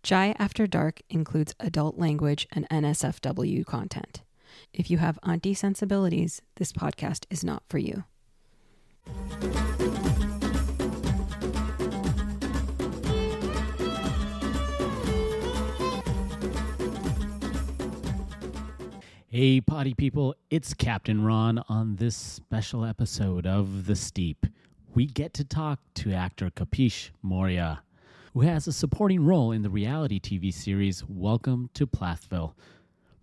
Chai After Dark includes adult language and NSFW content. If you have auntie sensibilities, this podcast is not for you. Hey, potty people, it's Captain Ron on this special episode of The Steep. We get to talk to actor Kapeesh Mourya, who has a supporting role in the reality TV series Welcome to Plathville.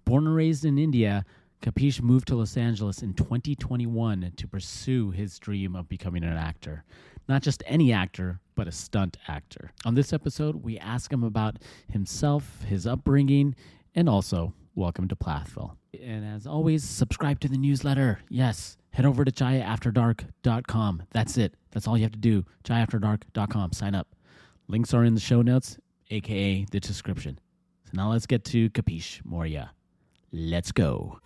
Born and raised in India, Kapeesh moved to Los Angeles in 2021 to pursue his dream of becoming an actor. Not just any actor, but a stunt actor. On this episode, we ask him about himself, his upbringing, and also Welcome to Plathville. And as always, subscribe to the newsletter. Yes, head over to chaiafterdark.com. That's it. That's all you have to do. chaiafterdark.com. Sign up. Links are in the show notes, aka the description. So now let's get to Kapeesh Mourya. Let's go.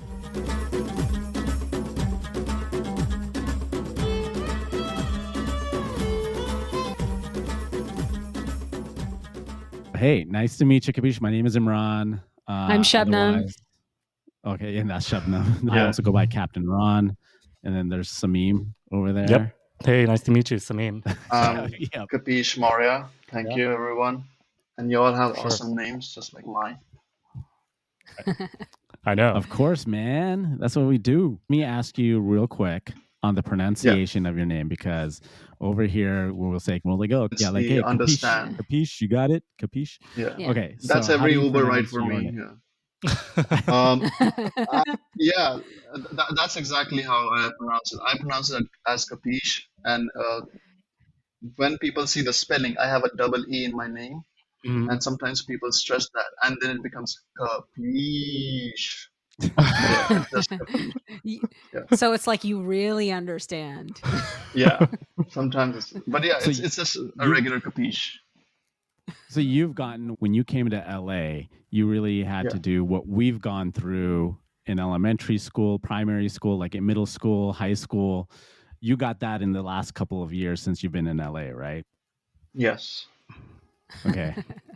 Hey, nice to meet you, Kapeesh. My name is Imran. I'm Shabnam. Okay, and that's Shabnam. I also go by Captain Ron. And then there's Samim over there. Yep. Hey, nice to meet you, Samim. Yep. Kapeesh Mourya. Thank you, everyone. And you all have awesome names, just like mine. I know. Of course, man. That's what we do. Let me ask you real quick on the pronunciation of your name, because over here we'll say, well, they go. Yeah, like, hey, understand. Kapeesh, you got it? Kapeesh? Yeah. Okay. That's so every Uber ride for me. Yeah. That's exactly how I pronounce it. I pronounce it as Kapeesh, and when people see the spelling, I have a double E in my name, and sometimes people stress that, and then it becomes Kapeesh. Just Kapeesh. So it's like you really understand. Yeah, sometimes it's just a regular Kapeesh. So you've gotten, when you came to LA, you really had to do what we've gone through in elementary school, primary school, like in middle school, high school. You got that in the last couple of years since you've been in LA, right? Yes. Okay.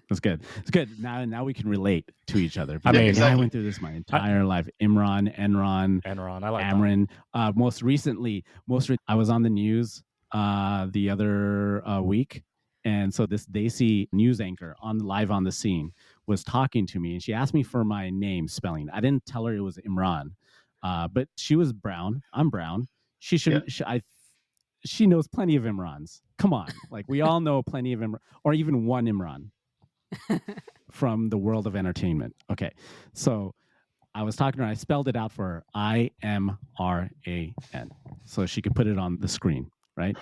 That's good. It's good. Now we can relate to each other. I mean, I went through this my entire life. Imran, Enron, I like Amran. Most recently, I was on the news the other week. And so this Desi news anchor live on the scene was talking to me, and she asked me for my name spelling. I didn't tell her it was Imran, but she was brown. I'm brown. She should. She knows plenty of Imrans. Come on, like we all know plenty of Imran, or even one Imran from the world of entertainment. Okay, so I was talking to her. I spelled it out for her. IMRAN, so she could put it on the screen, right?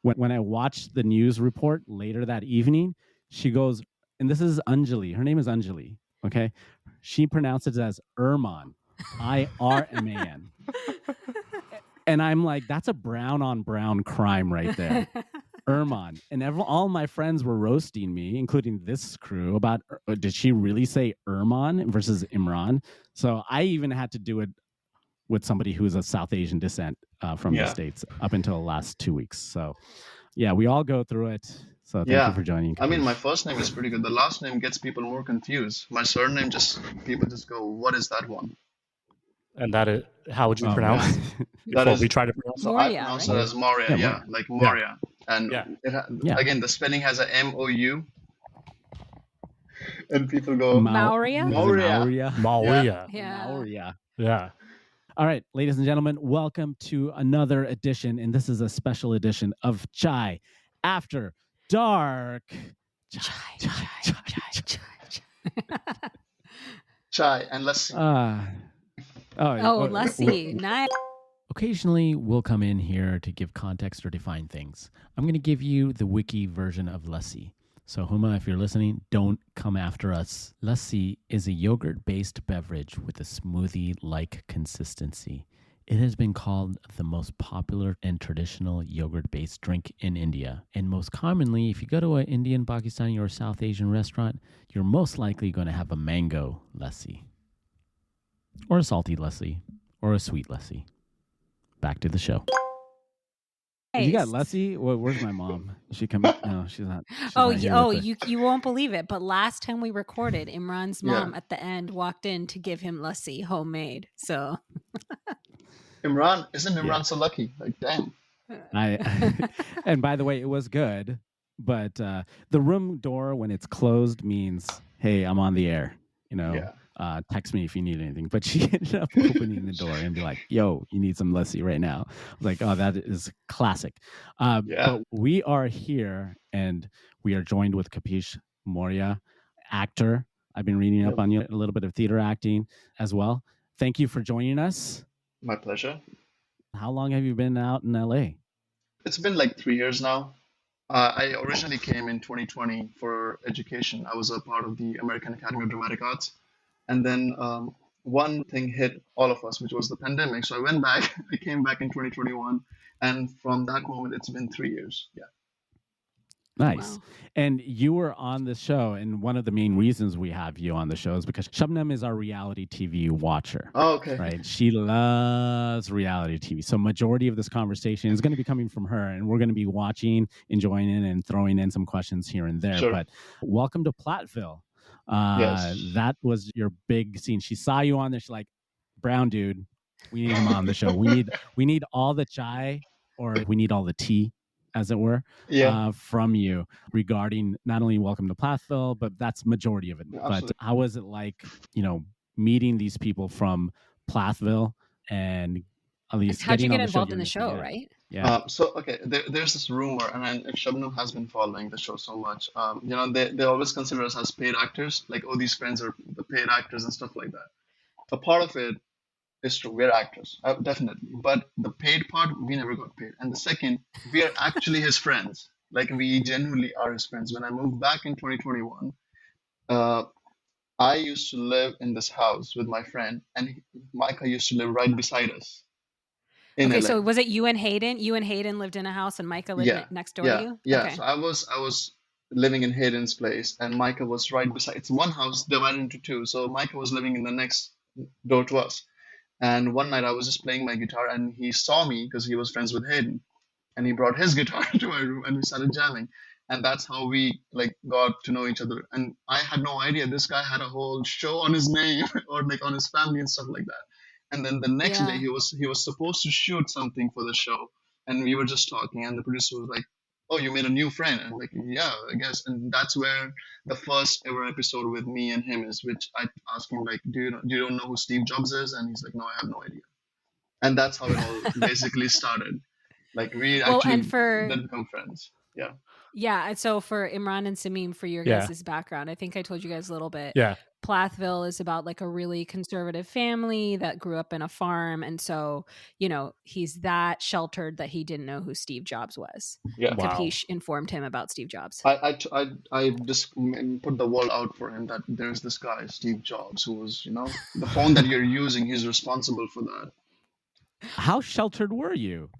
When I watched the news report later that evening, she goes, and this is Anjali. Her name is Anjali. Okay. She pronounces it as Irman, IRMAN. And I'm like, that's a brown on brown crime right there. Irman. And all my friends were roasting me, including this crew, about did she really say Irman versus Imran? So I even had to do it with somebody who's of South Asian descent from the States up until the last 2 weeks. So, yeah, we all go through it. So thank you for joining. I mean, my first name is pretty good. The last name gets people more confused. My surname, people just go, what is that one? And that is, how would you pronounce it? We try to pronounce it. I pronounce it as Mourya, like Mourya. And again, the spelling has a M-O-U. And people go, Mourya? Mourya. Yeah. All right, ladies and gentlemen, welcome to another edition, and this is a special edition of Chai After Dark. Chai and lassi. Lassi. Nice. Occasionally, we'll come in here to give context or define things. I'm going to give you the wiki version of lassi. So, Huma, if you're listening, don't come after us. Lassi is a yogurt-based beverage with a smoothie-like consistency. It has been called the most popular and traditional yogurt-based drink in India. And most commonly, if you go to an Indian, Pakistani, or South Asian restaurant, you're most likely going to have a mango lassi, or a salty lassi, or a sweet lassi. Back to the show. You got Lussie? Well, where's my mom? Is she coming? No, she's not. You won't believe it. But last time we recorded, Imran's mom at the end walked in to give him lassi, homemade. So Isn't Imran so lucky? Like, damn. And by the way, it was good, but the room door when it's closed means, hey, I'm on the air. Text me if you need anything. But she ended up opening the door and be like, yo, you need some lassi right now. I was like, oh, that is classic. But we are here and we are joined with Kapeesh Mourya, actor. I've been reading up on you, a little bit of theater acting as well. Thank you for joining us. My pleasure. How long have you been out in LA? It's been like 3 years now. I originally came in 2020 for education. I was a part of the American Academy of Dramatic Arts. And then one thing hit all of us, which was the pandemic. So I went back. I came back in 2021. And from that moment, it's been 3 years. Yeah. Nice. Wow. And you were on the show, and one of the main reasons we have you on the show is because Shabnam is our reality TV watcher. Oh, okay. Right? She loves reality TV. So majority of this conversation is going to be coming from her, and we're going to be watching, enjoying it, and throwing in some questions here and there. Sure. But welcome to Plathville. Yes. That was your big scene. She saw you on there. She's like, brown dude, we need him on the show. We need all the chai, or we need all the tea, as it were, from you regarding not only Welcome to Plathville, but that's majority of it. Absolutely. But how was it like, meeting these people from Plathville and at least how'd you get involved in the show, right? Yeah. There's this rumor, and if Shabnam has been following the show so much, they always consider us as paid actors, like, oh, these friends are the paid actors and stuff like that. A part of it is true. We're actors, definitely. But the paid part, we never got paid. And the second, we are actually his friends. Like, we genuinely are his friends. When I moved back in 2021, I used to live in this house with my friend, and Micah used to live right beside us. Okay, so was it you and Hayden? You and Hayden lived in a house, and Micah lived next door to you? Yeah. Okay. So I was living in Hayden's place, and Micah was right beside. It's one house divided into two. So Micah was living in the next door to us. And one night I was just playing my guitar, and he saw me because he was friends with Hayden, and he brought his guitar to my room, and we started jamming. And that's how we got to know each other. And I had no idea this guy had a whole show on his name or on his family and stuff like that. And then the next day he was supposed to shoot something for the show, and we were just talking, and the producer was like, oh, you made a new friend? And I'm like, yeah, I guess. And that's where the first ever episode with me and him is, which I asked him, like, do you don't know who Steve Jobs is? And he's like, no, I have no idea. And that's how it all basically started. Like, we actually did become friends. Yeah. Yeah. So for Imran and Sameem, for your guys' background, I think I told you guys a little bit. Yeah. Plathville is about like a really conservative family that grew up in a farm. And so, he's that sheltered that he didn't know who Steve Jobs was. Yeah. Wow. Kapeesh informed him about Steve Jobs. I just put the word out for him that there's this guy, Steve Jobs, who was, the phone that you're using, he's responsible for that. How sheltered were you?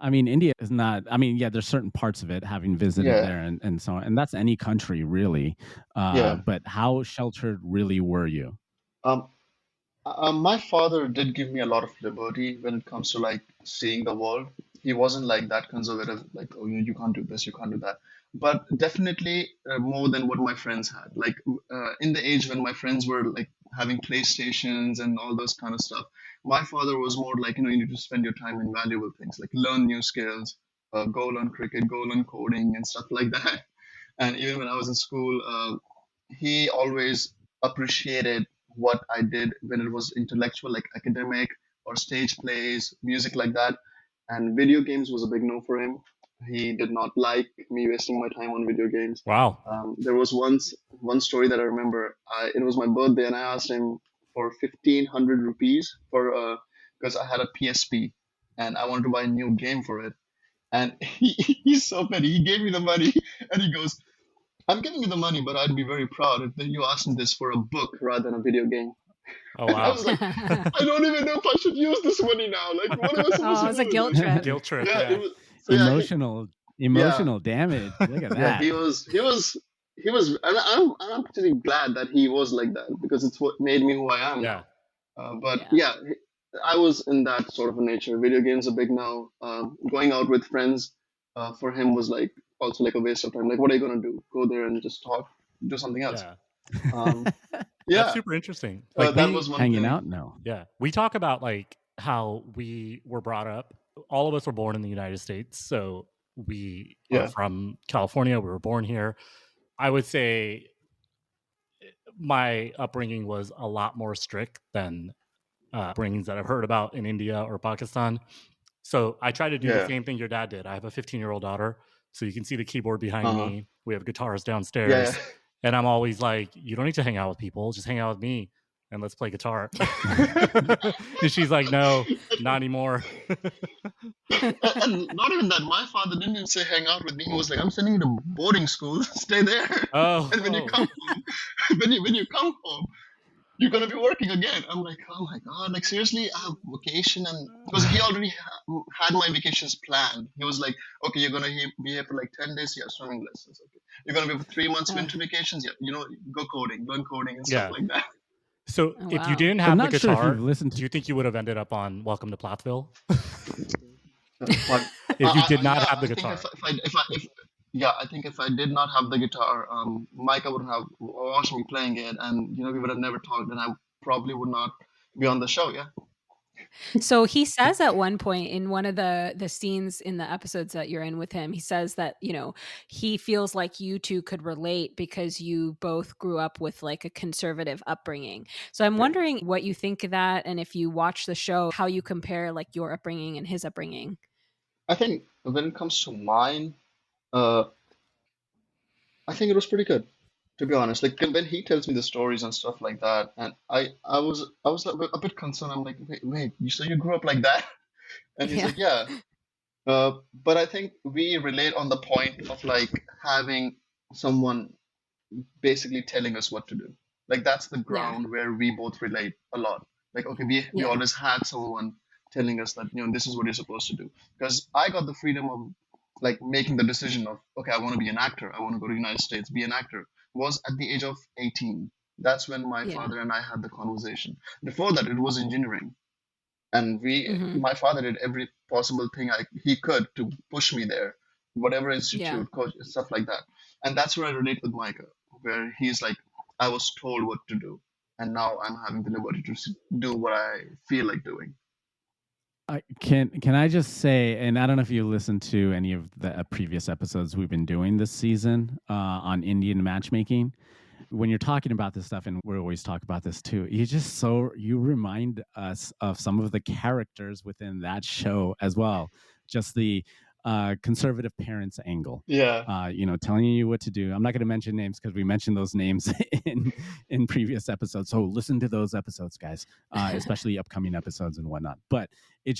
I mean, India is not, there's certain parts of it, having visited there and so on. And that's any country, really. But how sheltered really were you? My father did give me a lot of liberty when it comes to seeing the world. He wasn't that conservative, oh, you can't do this, you can't do that. But definitely more than what my friends had. In the age when my friends were having PlayStations and all those kind of stuff, my father was more you need to spend your time in valuable things, learn new skills, go learn cricket, go learn coding and stuff like that. And even when I was in school, he always appreciated what I did when it was intellectual, academic or stage plays, music like that. And video games was a big no for him. He did not like me wasting my time on video games. Wow. There was one story that I remember. It was my birthday, and I asked him for 1,500 rupees because I had a PSP, and I wanted to buy a new game for it. And he's so petty. He gave me the money, and he goes, I'm giving you the money, but I'd be very proud if you asked me this for a book rather than a video game. Oh, wow. I was like, I don't even know if I should use this money now. What am I supposed to do? Oh, it was a guilt trip. Guilt trip, yeah. Emotional damage. Look at that. Yeah, he was, and I'm actually glad that he was like that, because it's what made me who I am. Yeah. I was in that sort of a nature. Video games a big no. Going out with friends, for him was like also like a waste of time. Like, what are you gonna do? Go there and just talk, do something else. Yeah. Yeah, That's super interesting. Like that was one hanging thing. out. No. Yeah, we talk about like how we were brought up. All of us were born in the United States, so we are from California. We were born here. I would say my upbringing was a lot more strict than upbringings that I've heard about in India or Pakistan. So I try to do the same thing your dad did. I have a 15-year-old daughter, so you can see the keyboard behind me. We have guitars downstairs. Yeah. And I'm always like, you don't need to hang out with people. Just hang out with me and let's play guitar. And she's like, no, not anymore. And not even that. My father didn't even say hang out with me. He was like, I'm sending you to boarding school. Stay there. Oh. And when you come home, when you come home, you're gonna be working again. I'm like, oh my god, like seriously, I have vacation, and because he already had my vacations planned. He was like, okay, you're gonna be here for like 10 days. Yeah, swimming lessons. Okay, you're gonna be for 3 months winter vacations. Yeah, go coding, learn coding and stuff like that. So if you didn't have the guitar, do you think you would have ended up on Welcome to Plathville? If you did not have the guitar. I think if I did not have the guitar, Micah would have watched me playing it, and we would have never talked, and I probably would not be on the show. Yeah. So he says at one point in one of the scenes in the episodes that you're in with him, he says that, he feels like you two could relate because you both grew up with like a conservative upbringing. So I'm wondering what you think of that, and if you watch the show, how you compare like your upbringing and his upbringing. I think when it comes to mine, I think it was pretty good, to be honest. Like when he tells me the stories and stuff like that, and I was a bit concerned. I'm like, wait, so you grew up like that? And he's like, yeah. But I think we relate on the point of like having someone basically telling us what to do. Like that's the ground where we both relate a lot. Like, okay, we always had someone telling us that, this is what you're supposed to do. Because I got the freedom of like making the decision of, okay, I want to be an actor. I want to go to the United States, be an actor, was at the age of 18. That's when my father and I had the conversation. Before that, it was engineering. And my father did every possible thing he could to push me there, whatever institute, coach, stuff like that. And that's where I relate with Micah, where he's like, I was told what to do, and now I'm having the liberty to do what I feel like doing. Can I just say, and I don't know if you listened to any of the previous episodes we've been doing this season on Indian matchmaking. When you're talking about this stuff, and we always talk about this too, you remind us of some of the characters within that show as well. Just the conservative parents angle. Yeah. Telling you what to do. I'm not going to mention names because we mentioned those names in previous episodes. So listen to those episodes, guys, especially upcoming episodes and whatnot. But it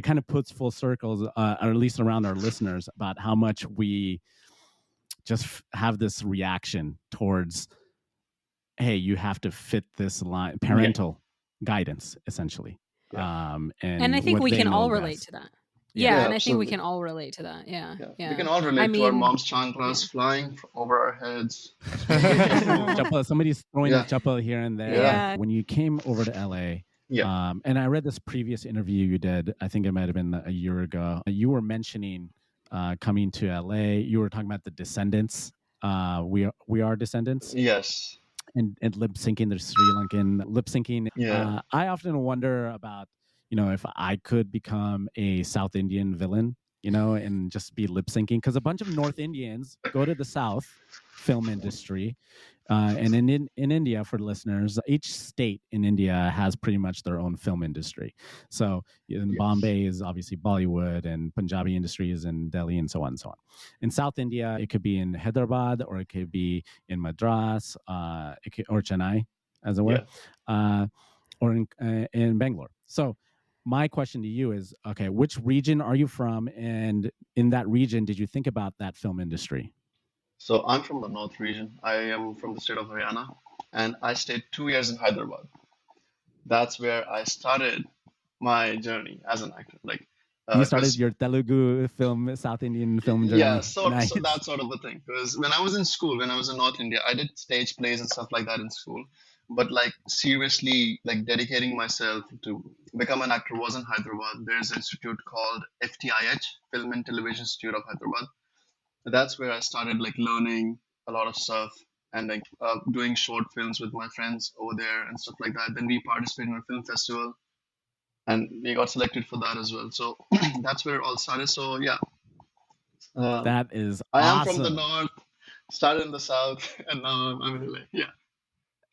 kind of puts full circles, or at least around our listeners, about how much we just have this reaction towards, hey, you have to fit this line, parental guidance, essentially. And I think we can all relate to that. Yeah, and I think we can all relate to that. Yeah. We can all relate to our mom's chanclas flying over our heads. Somebody's throwing a chapel here and there. Yeah. When you came over to LA, and I read this previous interview you did, I think it might have been a year ago, you were mentioning coming to LA. You were talking about the Descendants. We are Descendants. Yes. And lip syncing, the Sri Lankan lip syncing. Yeah. I often wonder about, if I could become a South Indian villain, and just be lip syncing, because a bunch of North Indians go to the South film industry. And in India, for listeners, each state in India has pretty much their own film industry. So in Bombay is obviously Bollywood, and Punjabi industry is in Delhi, and so on and so on. In South India, it could be in Hyderabad, or it could be in Madras, or Chennai, as it were, or in Bangalore. So my question to you is, okay, which region are you from? And in that region, did you think about that film industry? So I'm from the North region. I am from the state of Haryana, and I stayed 2 years in Hyderabad. That's where I started my journey as an actor. Like you started your Telugu film, South Indian film journey. Yeah, so that's sort of the thing. Because when I was in school, when I was in North India, I did stage plays and stuff like that in school. but like seriously, like dedicating myself to become an actor was in Hyderabad. There's an institute called FTIH, Film and Television Institute of Hyderabad. That's where I started like learning a lot of stuff and like doing short films with my friends over there and stuff like that. Then we participated in a film festival and we got selected for that as well. So that's where it all started. So yeah, That is I am awesome. from the north, started in the south, and now I'm in LA. Yeah.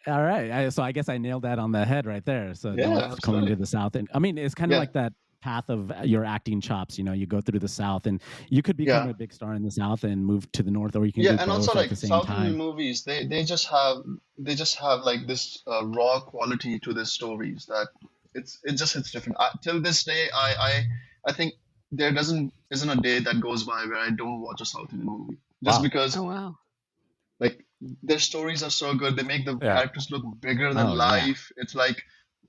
All right. So I guess I nailed that on the head right there. So Yeah, north absolutely. going to the south, and I mean it's kind of Yeah. like that path of your acting chops. You know, you go through the south, and you could become Yeah. a big star in the south and move to the north, or you can Yeah, do and both also at like the same South Indian time. movies, they just have like this raw quality to their stories that it just hits different. Till this day, I think there isn't a day that goes by where I don't watch a South Indian movie just Wow. because Oh wow. like their stories are so good. They make the Yeah. characters look bigger than Oh, yeah. life. It's like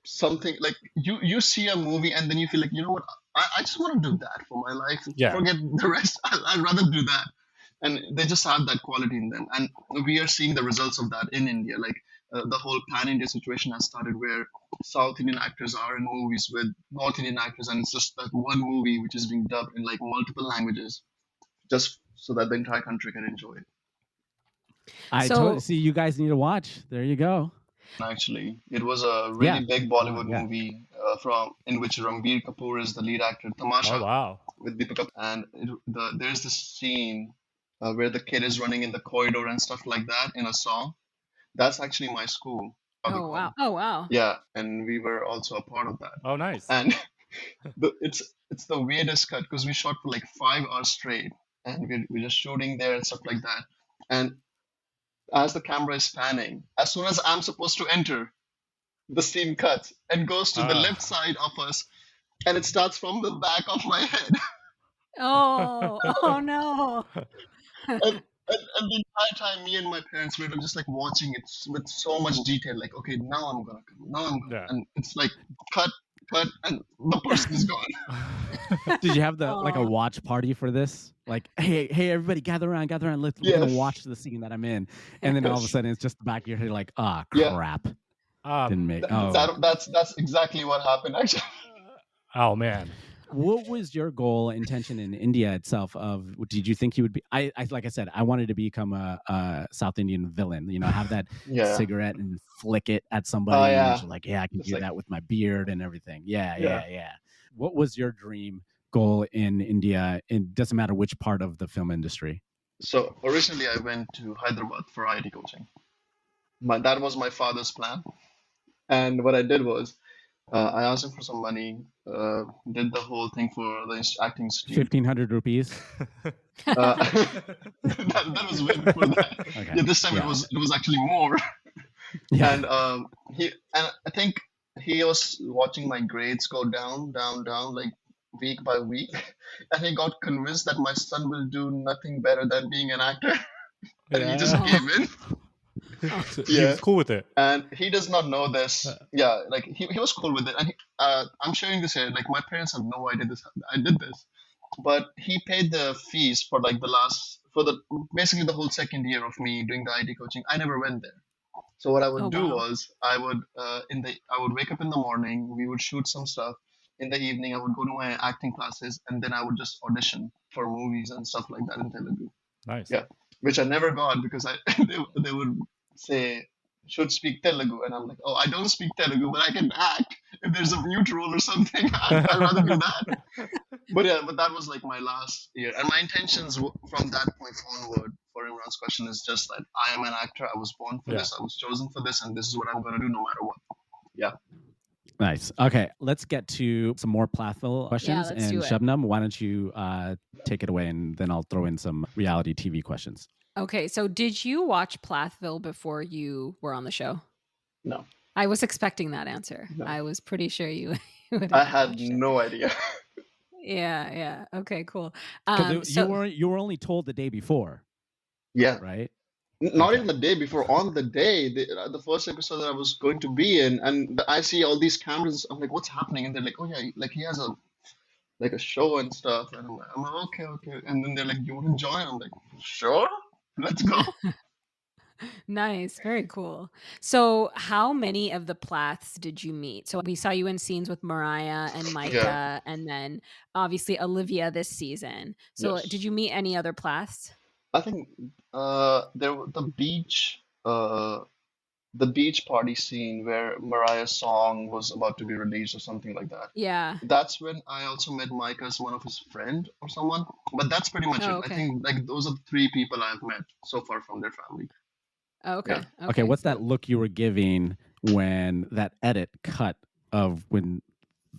something like you see a movie and then you feel like, you know what, I just want to do that for my life. Yeah. Forget the rest. I'd rather do that. And they just have that quality in them. And we are seeing the results of that in India. Like the whole pan India situation has started where South Indian actors are in movies with North Indian actors, and it's just that one movie which is being dubbed in like multiple languages, just so that the entire country can enjoy it. I So- totally see. You guys need to watch. There you go. Actually, it was a really big Bollywood yeah. movie in which Ranbir Kapoor is the lead actor, Tamasha, Oh wow. with Deepika. And there's this scene where the kid is running in the corridor and stuff like that in a song. That's actually my school. Oh wow. Oh wow. Yeah, and we were also a part of that. Oh nice. And it's the weirdest cut because we shot for like 5 hours straight, and we're just shooting there and stuff like that. And as the camera is panning, as soon as I'm supposed to enter, the scene cuts and goes to the left side of us, and it starts from the back of my head. Oh no. And the entire time, me and my parents were just like watching it with so much detail. Like, okay, now I'm gonna come. Now I'm gonna. Yeah. And it's like cut, and the person is gone. Did you have like a watch party for this? Like, hey, everybody, gather around. We're gonna watch the scene that I'm in, and then all of a sudden, it's just the back of your head, like, crap. Didn't make. That's exactly what happened, actually. Oh man. What was your goal, intention in India itself? Did you think you would be? I like I said, I wanted to become a South Indian villain. You know, have that cigarette and flick it at somebody. And you're like, I can do that with my beard and everything. Yeah. What was your dream goal in India? It doesn't matter which part of the film industry. So originally, I went to Hyderabad for IT coaching. That was my father's plan, and what I did was, I asked him for some money, did the whole thing for the acting institute. 1,500 rupees. That was way before that. Okay. Yeah, this time it was actually more. Yeah. And I think he was watching my grades go down, like week by week, and he got convinced that my son will do nothing better than being an actor, and he just gave in. So he was cool with it. And he does not know this. Yeah, like he was cool with it. And I'm sharing this here. Like my parents have no idea I did this. But he paid the fees for like basically the whole second year of me doing the IT coaching. I never went there. So what I would do was I would wake up in the morning, we would shoot some stuff. In the evening I would go to my acting classes, and then I would just audition for movies and stuff like that in Telugu. Nice. Yeah. Which I never got because they would say should speak Telugu, and I'm like, oh, I don't speak Telugu, but I can act. If there's a mute role or something, I'd rather do that. But that was like my last year, and my intentions from that point onward for Imran's question is just that I am an actor. I was born for this. I was chosen for this, and this is what I'm going to do no matter what. Yeah. Nice. Okay, let's get to some more Plathville questions. let's and do it. Shabnam, why don't you take it away, and then I'll throw in some reality TV questions. Okay, so did you watch Plathville before you were on the show? No. I was expecting that answer. No. I was pretty sure you would. I had no idea. Yeah. Okay, cool. You were only told the day before. Yeah. Right? Not even the day before. On the day, the first episode that I was going to be in, and I see all these cameras. I'm like, what's happening? And they're like, oh yeah, like he has a show and stuff. And I'm like, okay. And then they're like, you want to join? I'm like, sure, let's go. Nice, very cool. So, how many of the Plaths did you meet? So, we saw you in scenes with Mariah and Yeah. Micah, and then obviously Olivia this season. So, did Yes. you meet any other Plaths? I think the beach party scene where Mariah's song was about to be released or something like that. Yeah. That's when I also met Mike as one of his friend or someone. But that's pretty much Oh, it. I okay. think like those are the three people I've met so far from their family. Oh, Yeah. okay. Okay, Okay. what's Yeah. that look you were giving when that edit cut of when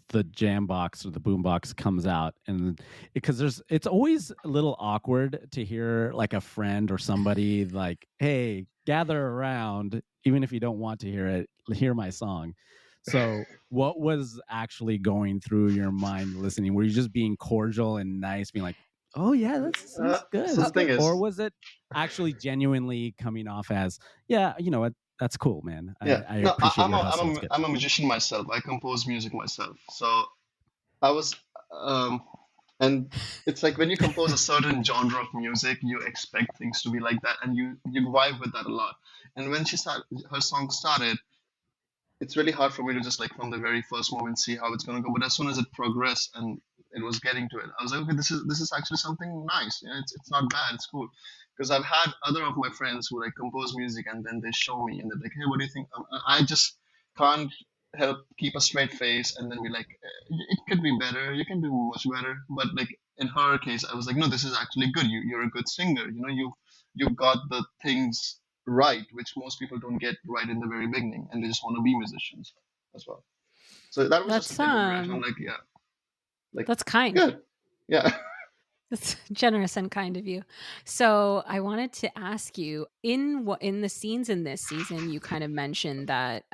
the jam box or the boom box comes out? And because it's always a little awkward to hear like a friend or somebody like, hey, gather around, even if you don't want to hear it, hear my song. So what was actually going through your mind listening? Were you just being cordial and nice, being like, oh yeah, that's good, So that's the thing good? Or is, was it actually genuinely coming off as, yeah, you know what, that's cool, man. yeah, I no, appreciate your hustle. It's good. I'm a magician myself. I compose music myself. So I was, um, and it's like when you compose a certain genre of music, you expect things to be like that, and you vibe with that a lot. And when her song started, it's really hard for me to just like from the very first moment see how it's gonna go. But as soon as it progressed and it was getting to it, I was like, okay, this is actually something nice. You know, it's not bad. It's cool. Because I've had other of my friends who like compose music and then they show me and they're like, hey, what do you think? I just can't help keep a straight face and then be like, it could be better. You can do much better. But like in her case, I was like, no, this is actually good. You're a good singer. You know, you've got the things right, which most people don't get right in the very beginning, and they just want to be musicians as well. So that was just a That's thing of gratitude. I'm like, yeah, like that's kind. good, yeah, That's generous and kind of you. So I wanted to ask you in the scenes in this season, you kind of mentioned that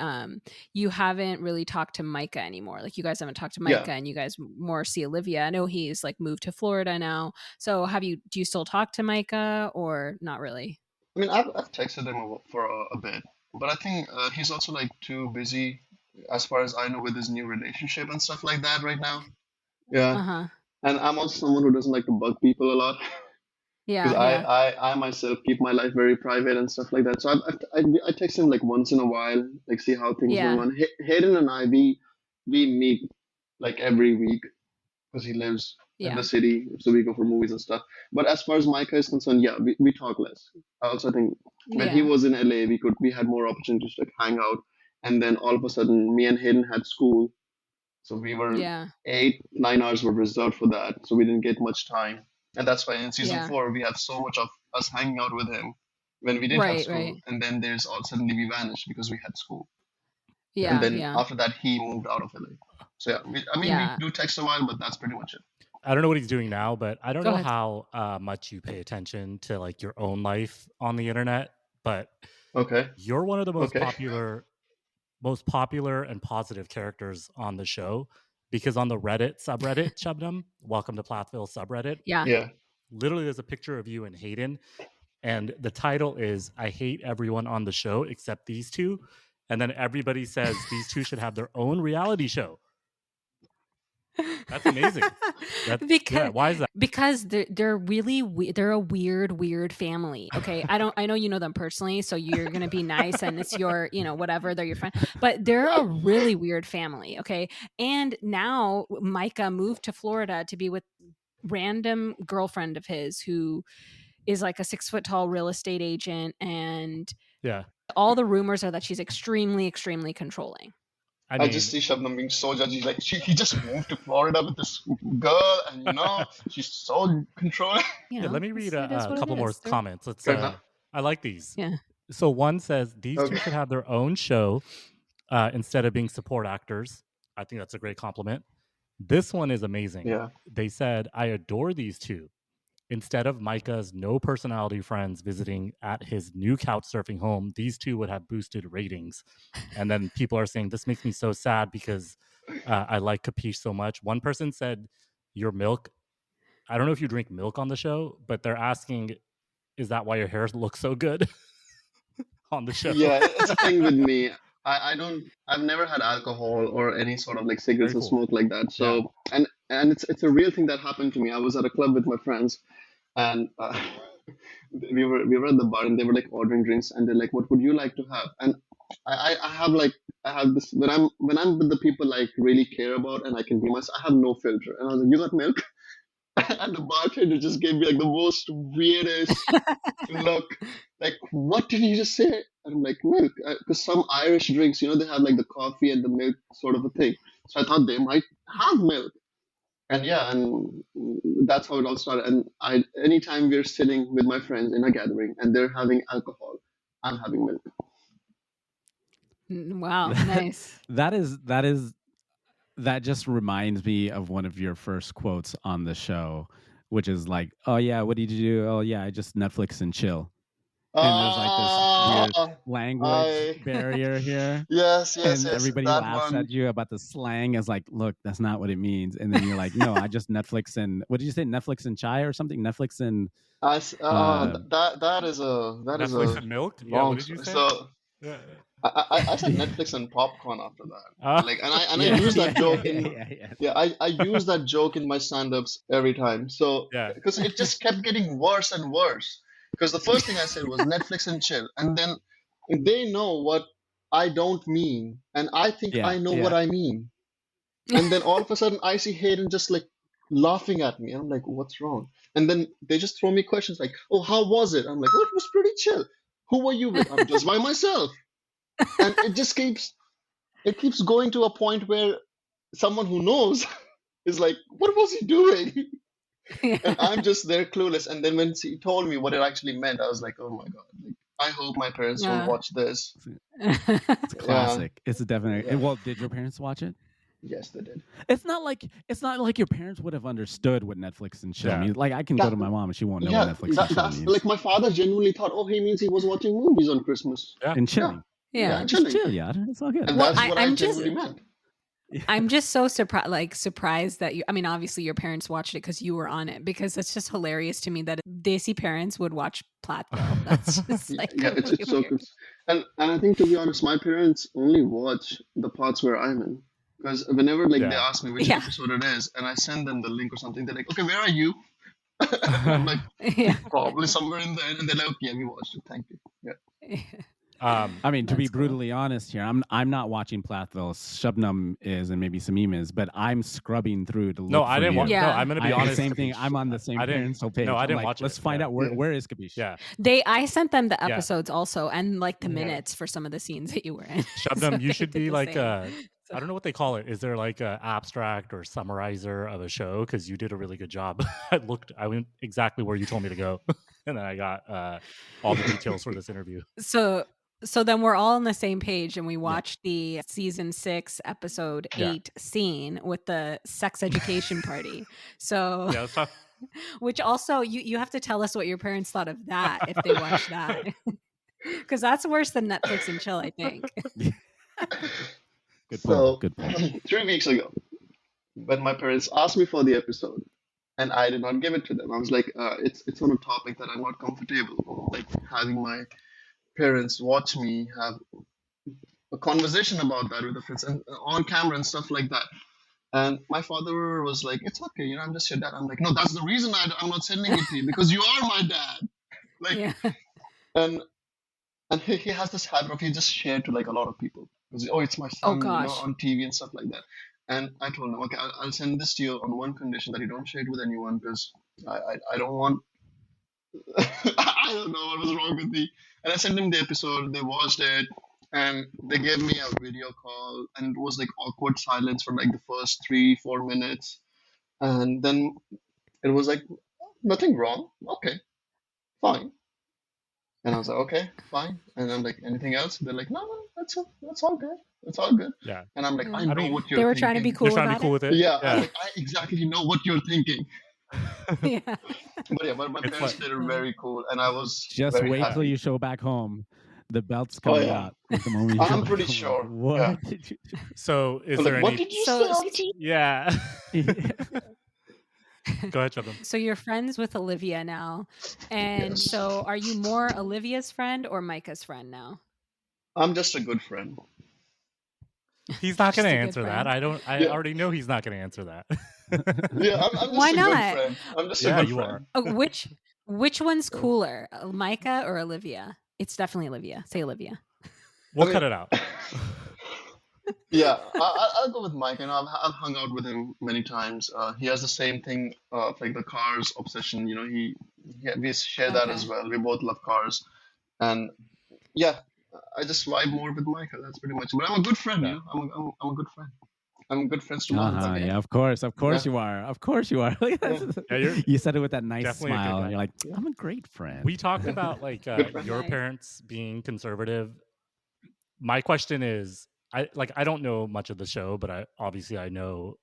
you haven't really talked to Micah anymore. Like you guys haven't talked to yeah. Micah, and you guys more see Olivia. I know he's like moved to Florida now. So do you still talk to Micah or not really? I mean, I've texted him for a bit, but I think he's also like too busy, as far as I know, with his new relationship and stuff like that right now. Uh Yeah, huh. and I'm also someone who doesn't like to bug people a lot. Because Yeah. Yeah. I myself keep my life very private and stuff like that. So I text him like once in a while, like see how things going Yeah. on. Hayden and I we meet like every week because he lives in the Yeah. city, so we go for movies and stuff. But as far as Micah is concerned, yeah, we talk less. I also think when he Yeah. was in LA, we had more opportunities to like hang out, and then all of a sudden, me and Hayden had school, so we were Yeah. 8 9 hours were reserved for that, so we didn't get much time. And that's why in season Yeah. 4 we have so much of us hanging out with him when we didn't have Right. Right. school, and then there's all suddenly we vanished because we had school. Yeah. And Yeah. then Yeah. after that he moved out of LA. So yeah, I mean we Yeah. do text a while, but that's pretty much it. I don't know what he's doing now, but I don't Go know ahead. how much you pay attention to like your own life on the internet, but Okay. you're one of the Okay. most popular and positive characters on the show because on the Reddit subreddit, Shabnam, welcome to Plathville subreddit, Yeah. Yeah. literally there's a picture of you and Hayden, and the title is I hate everyone on the show except these two. And then everybody says these two should have their own reality show. That's amazing. because Why is that? because they're really they're a weird family. Okay, I know you know them personally, so you're gonna be nice and it's your whatever, they're your friend, but they're a really weird family. Okay, and now Micah moved to Florida to be with random girlfriend of his who is like a 6 foot tall real estate agent, and Yeah. all the rumors are that she's extremely controlling. I I just mean, see Shabnam being so judgy. Like he just moved to Florida with this girl, and she's so controlling. yeah, let me read It is a what it couple more is. They're, comments. Let's Fair enough. I like these. yeah. So one says these two Okay. should have their own show instead of being support actors. I think that's a great compliment. This one is amazing. Yeah. They said, I adore these two. Instead of Micah's no personality friends visiting at his new couch surfing home, these two would have boosted ratings. And then people are saying, this makes me so sad because I like Kapeesh so much. One person said, your milk. I don't know if you drink milk on the show, but they're asking, is that why your hair looks so good on the show? Yeah, it's a thing with me. I've never had alcohol or any sort of like Very cigarettes or cool. smoke like that. Yeah. So, and it's a real thing that happened to me. I was at a club with my friends, and we were at the bar and they were like ordering drinks and they're like, "What would you like to have?" And I have this when I'm with the people I really care about and I can be myself. I have no filter, and I was like, "You got milk?" And the bartender just gave me like the most weirdest look. Like, what did he just say? And I'm like, milk, because some Irish drinks, they have like the coffee and the milk sort of a thing. So I thought they might have milk. And yeah, and that's how it all started. And anytime we're sitting with my friends in a gathering and they're having alcohol, I'm having milk. Wow, nice. That just reminds me of one of your first quotes on the show, which is like, "Oh yeah, what did you do? Oh yeah, I just Netflix and chill." And there's like this weird language barrier here. Yes, and everybody laughs at you about the slang as like, look, that's not what it means. And then you're like, no, I just Netflix and what did you say? Netflix and chai or something? Netflix and that is Netflix and milk. Yeah, what did you say? So yeah. I said Netflix and popcorn after that. Like, and I use that joke. I use that joke in my stand-ups every time. So because it just kept getting worse and worse. Because the first thing I said was Netflix and chill, and then they know what I don't mean, and I think I know what I mean, and then all of a sudden I see Hayden just like laughing at me, and I'm like, what's wrong? And then they just throw me questions like, oh, how was it? I'm like, oh, it was pretty chill. Who were you with? I'm just by myself. And it just keeps going to a point where someone who knows is like, what was he doing? And I'm just there clueless. And then when she told me what it actually meant, I was like, oh my God, like, I hope my parents don't watch this. It's classic. It's definitely. Well, did your parents watch it? Yes, they did. It's not like your parents would have understood what Netflix and chill means. Like I can go to my mom and she won't know what Netflix and chill means. Like my father genuinely thought, oh, he means he was watching movies on Christmas. And chilling. Yeah, just chill, it's all good. And that's what I genuinely meant. I'm just so surprised that you. I mean, obviously your parents watched it because you were on it. Because it's just hilarious to me that Desi parents would watch Plathville. That's just like it's so good. And I think, to be honest, my parents only watch the parts where I'm in. Because whenever they ask me which episode it is, and I send them the link or something, they're like, "Okay, where are you?" I'm like, probably somewhere in there, and they're like, "Yeah, we watched it. Thank you." Yeah. I mean, to be brutally honest here, I'm not watching Plathville. Shabnam is, and maybe Sameem is, but I'm scrubbing through to look. No, I didn't watch. Yeah. No, I'm going to be honest. Same thing. I'm on the same parental page. No, I didn't watch it. Let's find out where is Kapeesh. Yeah. I sent them the episodes also, and like the minutes for some of the scenes that you were in. Shabnam, so you should be like I don't know what they call it. Is there like an abstract or summarizer of a show? Because you did a really good job. I went exactly where you told me to go, and then I got all the details for this interview. So then we're all on the same page, and we watched the season 6, episode 8 scene with the sex education party. So that's tough. Which also you have to tell us what your parents thought of that if they watched that, because that's worse than Netflix and chill, I think. Good point. 3 weeks ago, when my parents asked me for the episode, and I did not give it to them, I was like, it's on a topic that I'm not comfortable, like having my parents watch me have a conversation about that with the friends and on camera and stuff like that. And my father was like, "It's okay, I'm just your dad." I'm like, "No, that's the reason I'm not sending it to you, because you are my dad." Like, and he has this habit of he just shared to like a lot of people because it's my son, on TV and stuff like that. And I told him, okay, I'll send this to you on one condition, that you don't share it with anyone, because I don't want. I don't know what was wrong with me. And I sent them the episode. They watched it, and they gave me a video call, and it was like awkward silence for like the first 3-4 minutes, and then it was like, nothing wrong. Okay, fine. And I was like, okay, fine. And I'm like, anything else? They're like, no, that's all good. It's all good. Yeah. And I'm like, I know what you're thinking. They were trying to be cool. They're trying to be cool with it. Yeah. I'm like, I exactly know what you're thinking. Yeah. But my parents did it very cool, and I was just wait happy. till you show back home. The belt's coming out. The moment you I'm pretty sure. What did you do? So is there any? What did you say? Yeah. Go ahead, Shabnam. So you're friends with Olivia now, and so are you more Olivia's friend or Micah's friend now? I'm just a good friend. He's not going to answer that. I already know he's not going to answer that. Yeah, I'm just Why a not? good friend. I'm just a good friend. Oh, which Which one's cooler, Micah or Olivia? It's definitely Olivia. Say Olivia. We'll cut it out. Yeah, I'll go with Mike. I've hung out with him many times. He has the same thing, like the cars obsession. We share that as well. We both love cars, and yeah, I just vibe more with Micah. That's pretty much. But I'm a good friend. Yeah. I'm a good friend. I'm good friends to moms. Yeah, of course you are. Of course you are. You said it with that nice smile. You're like, I'm a great friend. We talked about like your parents being conservative. My question is, I don't know much of the show, but I know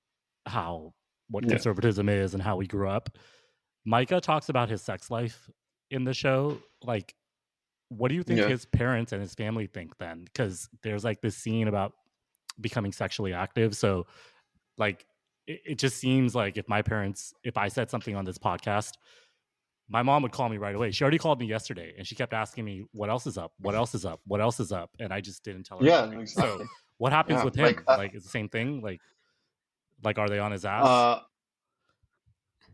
what conservatism is and how we grew up. Micah talks about his sex life in the show. Like, what do you think his parents and his family think then? Because there's like this scene about becoming sexually active. So like, it just seems like if I said something on this podcast, my mom would call me right away. She already called me yesterday, and she kept asking me, what else is up? What else is up? What else is up? And I just didn't tell her. Yeah, anything. exactly. So what happens with him? Like, it's the same thing? Like, are they on his ass?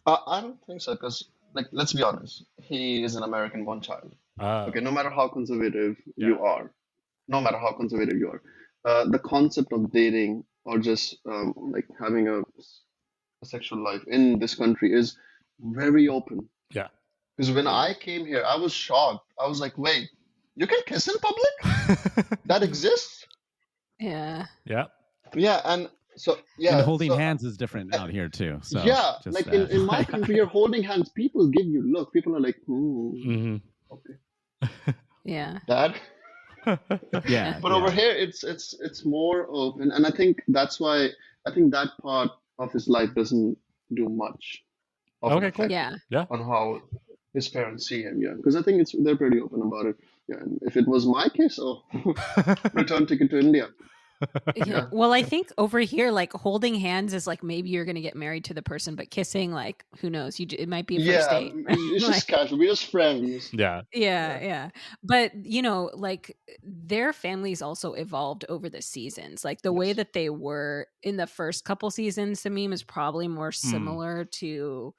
I don't think so, because, like, let's be honest. He is an American-born child. Okay, no matter how conservative you are, the concept of dating or just like having a sexual life in this country is very open. Yeah. Because when I came here, I was shocked. I was like, wait, you can kiss in public? That exists? Yeah. Yeah. Yeah, and so and holding hands is different out here too. So yeah, like in my country, you're holding hands. People give you look. People are like, okay. Yeah. Dad. Yeah. But over here, it's more open, and I think that's why that part of his life doesn't do much. Okay, cool. Yeah. On how his parents see him, because I think they're pretty open about it. Yeah, and if it was my case, return ticket to India. Yeah. Well, I think over here, like holding hands is like maybe you're gonna get married to the person, but kissing, like who knows? It might be a first date. It's just casual. We're just friends. Yeah. But like their families also evolved over the seasons. Like the way that they were in the first couple seasons, Sameem, is probably more similar to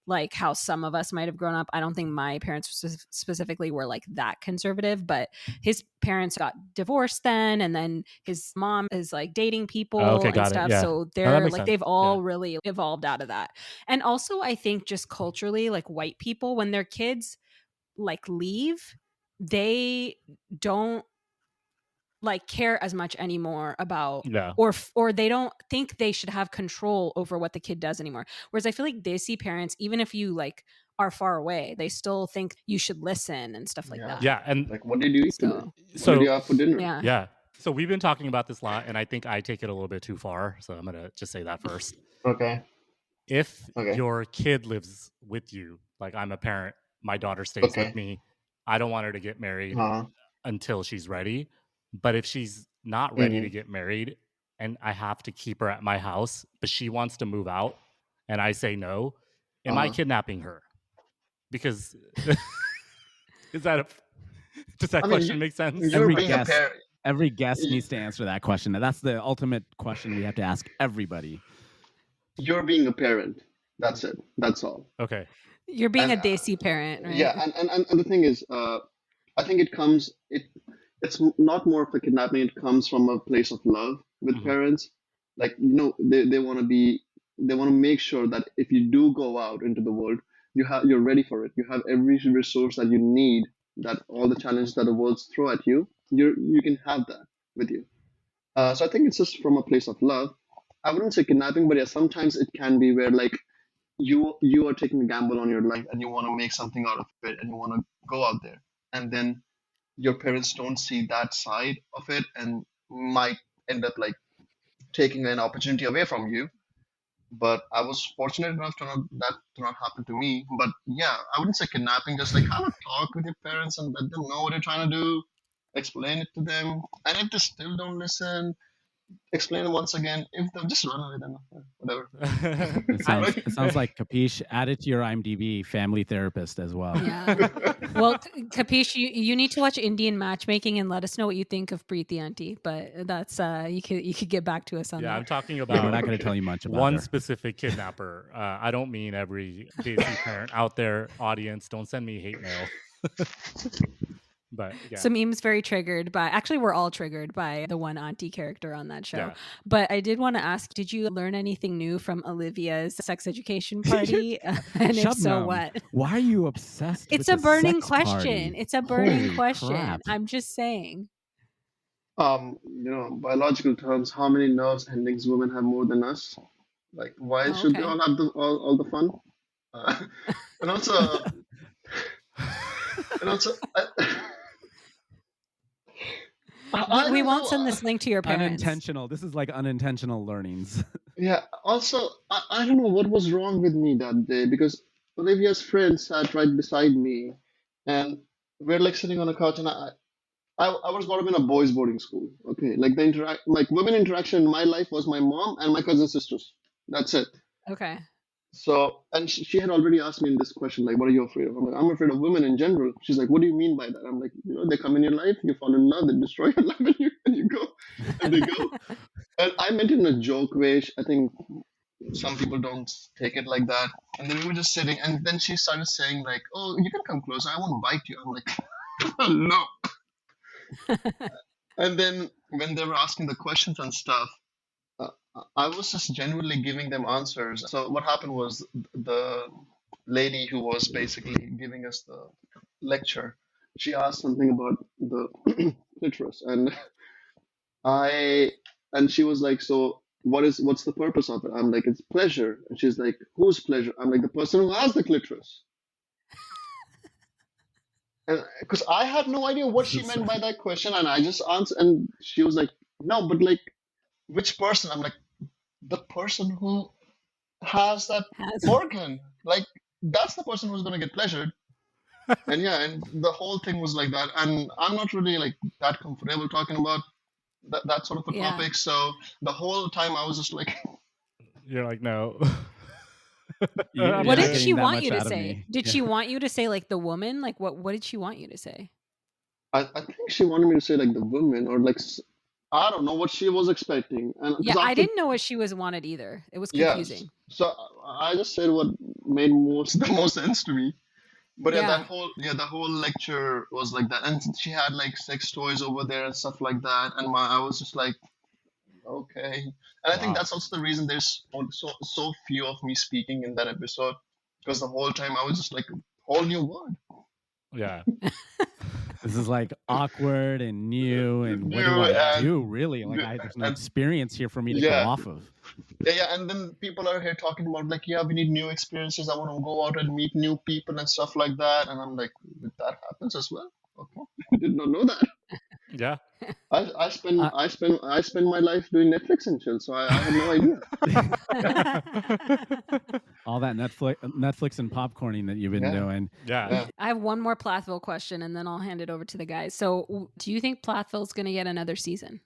like how some of us might have grown up. I don't think my parents specifically were like that conservative, but his parents got divorced then, and then his mom is like dating people and stuff. So they're like, they've all really evolved out of that. And also I think just culturally, like white people, when their kids like leave, they don't like care as much anymore about or they don't think they should have control over what the kid does anymore. Whereas I feel like Desi parents, even if you like are far away, they still think you should listen and stuff like that. Yeah, and like, what did you eat today? What did you have for dinner? Yeah. So we've been talking about this a lot, and I think I take it a little bit too far. So I'm gonna just say that first. Okay. If your kid lives with you, like I'm a parent, my daughter stays with me. I don't want her to get married until she's ready. But if she's not ready to get married and I have to keep her at my house, but she wants to move out and I say no, am I kidnapping her? Because does that question make sense? Every guest needs to answer that question. That's the ultimate question we have to ask everybody. You're being a parent. That's it. That's all. Okay. You're being a Desi parent, right? Yeah, and the thing is, I think it's not more of a kidnapping. It comes from a place of love with parents. Like, they want to make sure that if you do go out into the world, you're ready for it. You have every resource that you need, that all the challenges that the world throw at you, you can have that with you. So I think it's just from a place of love. I wouldn't say kidnapping, but yeah, sometimes it can be where like you are taking a gamble on your life and you want to make something out of it and you want to go out there, and then your parents don't see that side of it and might end up like taking an opportunity away from you. But I was fortunate enough that to not happen to me. But yeah, I wouldn't say kidnapping, just like have a talk with your parents and let them know what you're trying to do, explain it to them. And if they still don't listen, explain it once again. If they'll just run away, then whatever. It sounds like Kapeesh added to your IMDb family therapist as well. Yeah. Well, Kapeesh, you need to watch Indian Matchmaking and let us know what you think of Preeti Auntie. But that's you could get back to us on that. I'm talking about. We're not going to tell you much about one her. specific kidnapper. I don't mean every Desi parent out there. Audience, don't send me hate mail. But yeah. Sameem's very triggered by, actually we're all triggered by the one auntie character on that show. But I did want to ask, did you learn anything new from Olivia's sex education party? And if so, what? Why are you obsessed it's with a burning question. Party? It's a burning question. Crap. I'm just saying. Biological terms, how many nerves endings women have more than us? Like, why should they all have all the fun? And also we won't send this link to your parents. Unintentional. This is like unintentional learnings. Yeah. Also, I don't know what was wrong with me that day, because Olivia's friend sat right beside me, and we're like sitting on a couch, and I was brought up in a boys' boarding school. Okay, like women interaction in my life was my mom and my cousin sisters. That's it. Okay. So, and she had already asked me this question, like, what are you afraid of? I'm like, I'm afraid of women in general. She's like, what do you mean by that? I'm like, they come in your life, you fall in love, they destroy your life, and you go, and they go. And I meant it in a joke way. I think some people don't take it like that. And then we were just sitting, and then she started saying like, oh, you can come closer, I won't bite you. I'm like, no. And then when they were asking the questions and stuff, I was just genuinely giving them answers. So what happened was the lady who was basically giving us the lecture, she asked something about the clitoris, and she was like, so what's the purpose of it? I'm like, it's pleasure. And she's like, whose pleasure? I'm like, the person who has the clitoris. And because I had no idea what she meant by that question, and I just answered, and she was like, no, but like, which person? I'm like, the person who has that organ. Like, that's the person who's going to get pleasured. And yeah, and the whole thing was like that. And I'm not really like that comfortable talking about that sort of a topic. So the whole time I was just like, you're like, no. What did she want you to say? Did she want you to say like the woman? Like what did she want you to say? I think she wanted me to say like the woman, or like, I don't know what she was expecting. And I didn't know what she wanted either. It was confusing. So I just said what made the most sense to me. But the whole lecture was like that, and she had like sex toys over there and stuff like that, and I was just like, okay. And I think that's also the reason there's so few of me speaking in that episode, because the whole time I was just like, whole new word. Yeah. This is like awkward and new, and what do I do, really? Like, there's no experience here for me to go off of. Yeah, and then people are here talking about like, we need new experiences. I want to go out and meet new people and stuff like that. And I'm like, that happens as well. Okay, I did not know that. Yeah. I spend my life doing Netflix and chill, so I had no idea. All that Netflix and popcorning that you've been doing. Yeah. I have one more Plathville question, and then I'll hand it over to the guys. So, do you think Plathville's going to get another season?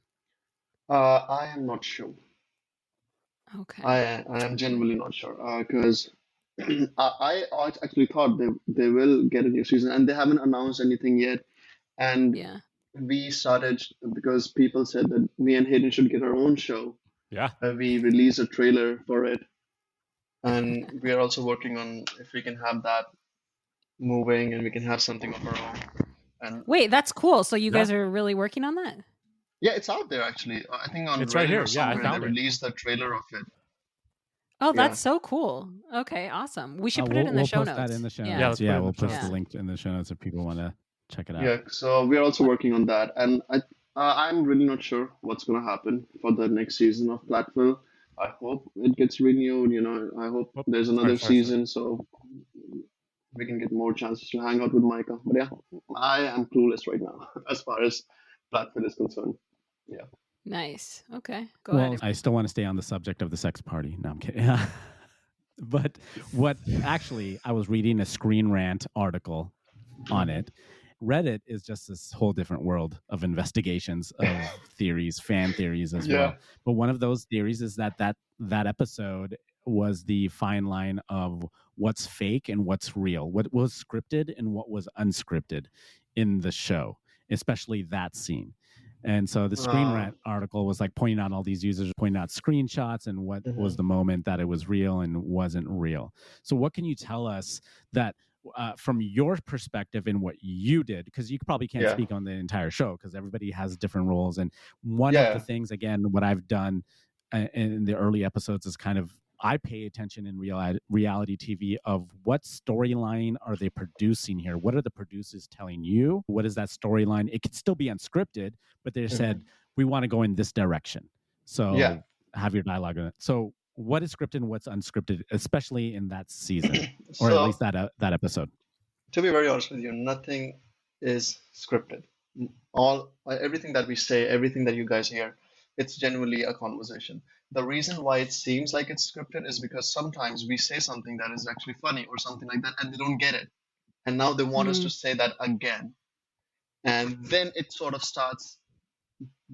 I am not sure. Okay. I am genuinely not sure, because I actually thought they will get a new season, and they haven't announced anything yet. And we started because people said that me and Hayden should get our own show. Yeah. We released a trailer for it, and we are also working on if we can have that moving and we can have something of our own. And wait, that's cool. So you guys are really working on that? Yeah, it's out there actually. I think on it's right here. Yeah, I found they released the trailer of it. Oh, that's so cool. Okay, awesome. We should put it in the show notes. We'll post that in the show notes. Yeah, we'll post the link in the show notes if people want to check it out. Yeah, so we're also working on that, and I'm really not sure what's going to happen for the next season of Plathville. I hope it gets renewed. I hope there's another season, so we can get more chances to hang out with Micah. But yeah, I am clueless right now as far as Plathville is concerned. Yeah. Nice. Okay. Go ahead. I still want to stay on the subject of the sex party. No, I'm kidding. But I was reading a Screen Rant article on it, Reddit is just this whole different world of investigations, of theories, fan theories as well. But one of those theories is that episode was the fine line of what's fake and what's real, what was scripted and what was unscripted in the show, especially that scene. And so the Screen Rant article was like pointing out all these users, pointing out screenshots and what was the moment that it was real and wasn't real. So what can you tell us that from your perspective in what you did, because you probably can't speak on the entire show because everybody has different roles. And one of the things, again, what I've done in the early episodes is kind of, I pay attention in reality TV of what storyline are they producing here? What are the producers telling you? What is that storyline? It could still be unscripted, but they said, we want to go in this direction. So have your dialogue in it. So what is scripted and what's unscripted, especially in that season, or at least that episode? To be very honest with you, nothing is scripted. Everything that we say, everything that you guys hear, it's genuinely a conversation. The reason why it seems like it's scripted is because sometimes we say something that is actually funny or something like that, and they don't get it. And now they want us to say that again. And then it sort of starts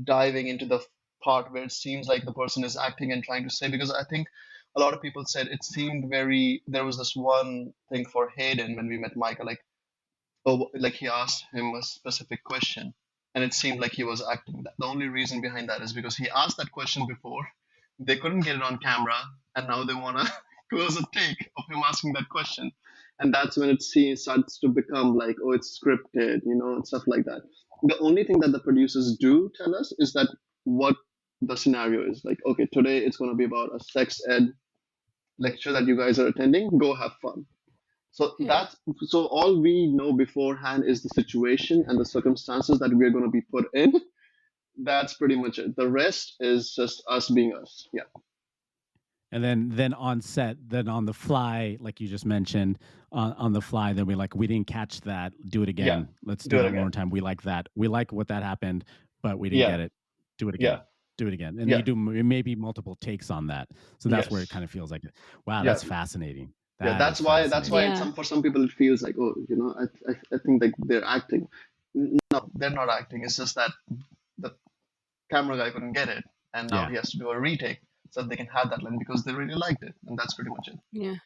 diving into the part where it seems like the person is acting and trying to say, because I think a lot of people said it seemed there was this one thing for Hayden when we met Micah, like he asked him a specific question and it seemed like he was acting. The only reason behind that is because he asked that question before, they couldn't get it on camera, and now they want to close a take of him asking that question. And that's when it starts to become like, oh, it's scripted, and stuff like that. The only thing that the producers do tell us is that what the scenario is. Like, okay, today it's going to be about a sex ed lecture that you guys are attending. Go have fun. So so all we know beforehand is the situation and the circumstances that we're going to be put in. That's pretty much it. The rest is just us being us. Yeah. And then on set, then on the fly, like you just mentioned, on the fly, then we didn't catch that. Do it again. Yeah. Let's do it one more time. We like that. We like what that happened, but we didn't get it. Do it again. Do it again. And you do maybe multiple takes on that. So that's where it kind of feels like, wow, that's fascinating. That's why for some people it feels like, oh, I think like they're acting. No, they're not acting. It's just that the camera guy couldn't get it, and now he has to do a retake so they can have that line because they really liked it, and that's pretty much it. Yeah.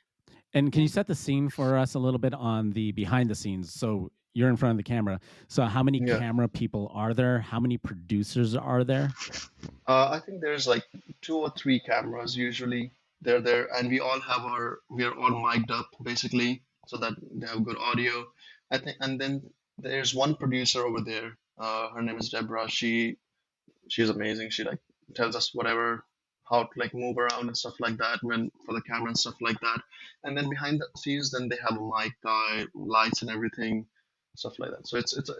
And can you set the scene for us a little bit on the behind the scenes? So you're in front of the camera. So how many camera people are there? How many producers are there? I think there's like 2 or 3 cameras usually. They're there, and we are all mic'd up basically so that they have good audio. I think, and then there's one producer over there. Her name is Deborah. She's amazing. She like tells us how to like move around and stuff like that for the camera and stuff like that. And then behind the scenes, then they have a mic guy, lights and everything, stuff like that. So it's a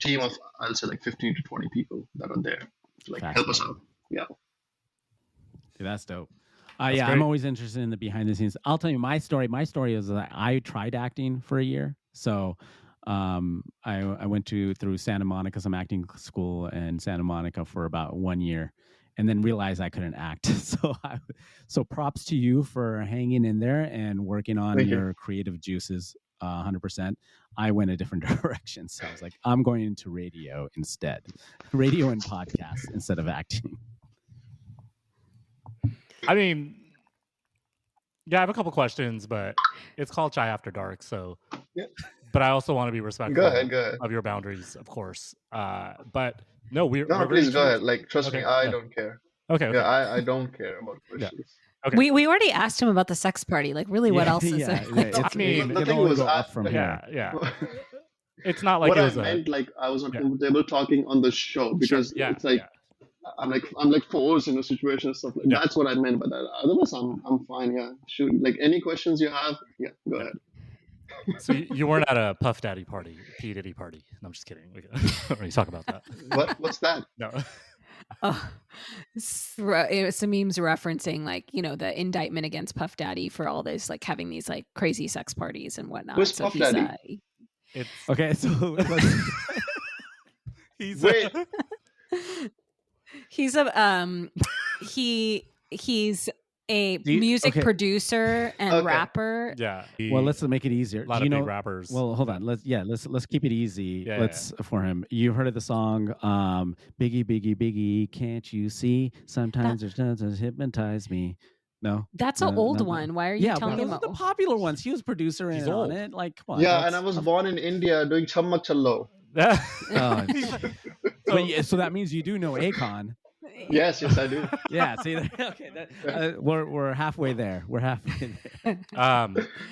team of, I'll say, like 15 to 20 people that are there to like help us out. Yeah. Dude, that's dope. I'm always interested in the behind the scenes. I'll tell you my story. My story is that I tried acting for a year. So I went through Santa Monica, some acting school in Santa Monica for about 1 year, and then realized I couldn't act. So props to you for hanging in there and working on your creative juices 100%. I went a different direction. So I was like, I'm going into radio instead. Radio and podcast instead of acting. I mean, I have a couple questions, but it's called Chai After Dark, so. Yeah. But I also want to be respectful go ahead. of your boundaries, of course. But no, please go ahead. Like, trust me, I don't care. Okay. Yeah, I don't care about questions. Yeah. Okay. We already asked him about the sex party. Like, really, what else is there? I mean, the thing was up from here. Yeah. It's not like what I meant. Like, I was not comfortable talking on the show because it's like. I'm like forced in a situation and stuff. That's what I meant by that. Otherwise, I'm fine. Yeah, shoot. Like any questions you have, go ahead. So you weren't at a Puff Daddy party, P Diddy party? No, I'm just kidding. We can already talk about that. What's that? No. Some memes referencing like the indictment against Puff Daddy for all this, like having these like crazy sex parties and whatnot. Who's Puff Daddy? Okay, so he's he's a a music producer and rapper. Yeah. Well, let's make it easier. A lot of big rappers. Well, hold on. Let's keep it easy. For him. You've heard of the song Biggie, Biggie, Biggie, can't you see? Sometimes there's nothing hypnotize me. No, that's an old one. Why are you telling me about the popular ones? He was producer on it. Like, come on. Yeah, and I was born in India doing Chammak Challo. So that means you do know Akon. Yes, I do. Yeah, see, okay, we're halfway there.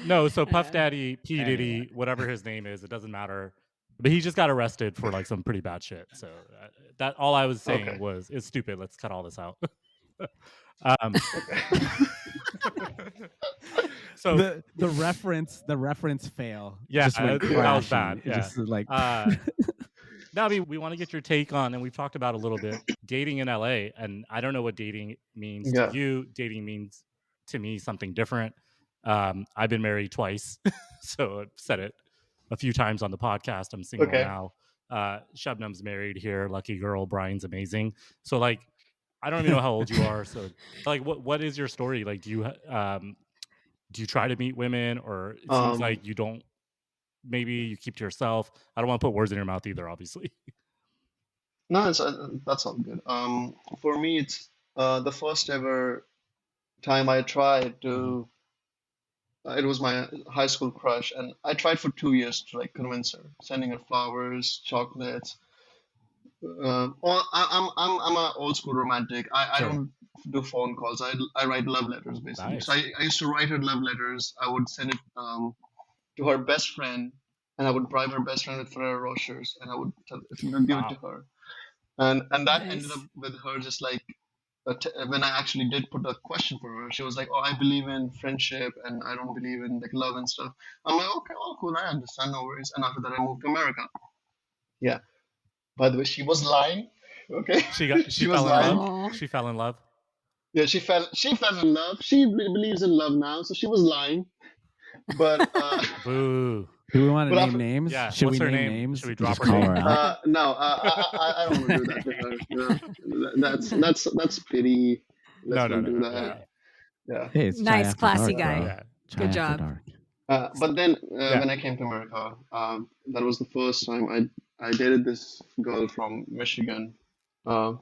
No, so Puff Daddy, P Diddy, whatever his name is, it doesn't matter. But he just got arrested for like some pretty bad shit. So that all I was saying was it's stupid. Let's cut all this out. So the reference fail. Yeah, that was bad. Yeah. Just like. Now, we want to get your take on, and we've talked about a little bit, dating in LA. And I don't know what dating means to you. Dating means to me something different. I've been married twice, so I've said it a few times on the podcast. I'm single now. Shabnam's married here. Lucky girl. Brian's amazing. So, like, I don't even know how old you are. So, like, what is your story? Like, do you try to meet women, or it seems like you don't? Maybe you keep to yourself. I don't want to put words in your mouth either, obviously. No, that's all good. For me, it's the first ever time I tried to. It was my high school crush, and I tried for 2 years to like convince her, sending her flowers, chocolates. I'm an old school romantic. I don't do phone calls. I write love letters basically. Nice. So I used to write her love letters. I would send it to her best friend, and I would bribe her best friend with Ferrero Rochers, and I would give it to her, and that ended up with her just like when I actually did put a question for her, she was like, "Oh, I believe in friendship, and I don't believe in like love and stuff." I'm like, "Okay, well, cool, I understand, no worries." And after that, I moved to America. Yeah. By the way, she was lying. Okay. She was lying. She fell in love. Yeah, she fell in love. She believes in love now, so she was lying. But boo. Do we want to name names? Yeah. Should What's we her name name? names? Should we drop her name? No, I don't want to do that to her. No, that's pity. Let's not do that. Yeah. Hey, it's nice, classy dark, guy. Yeah. Good job. But then when I came to America, that was the first time I dated this girl from Michigan. 2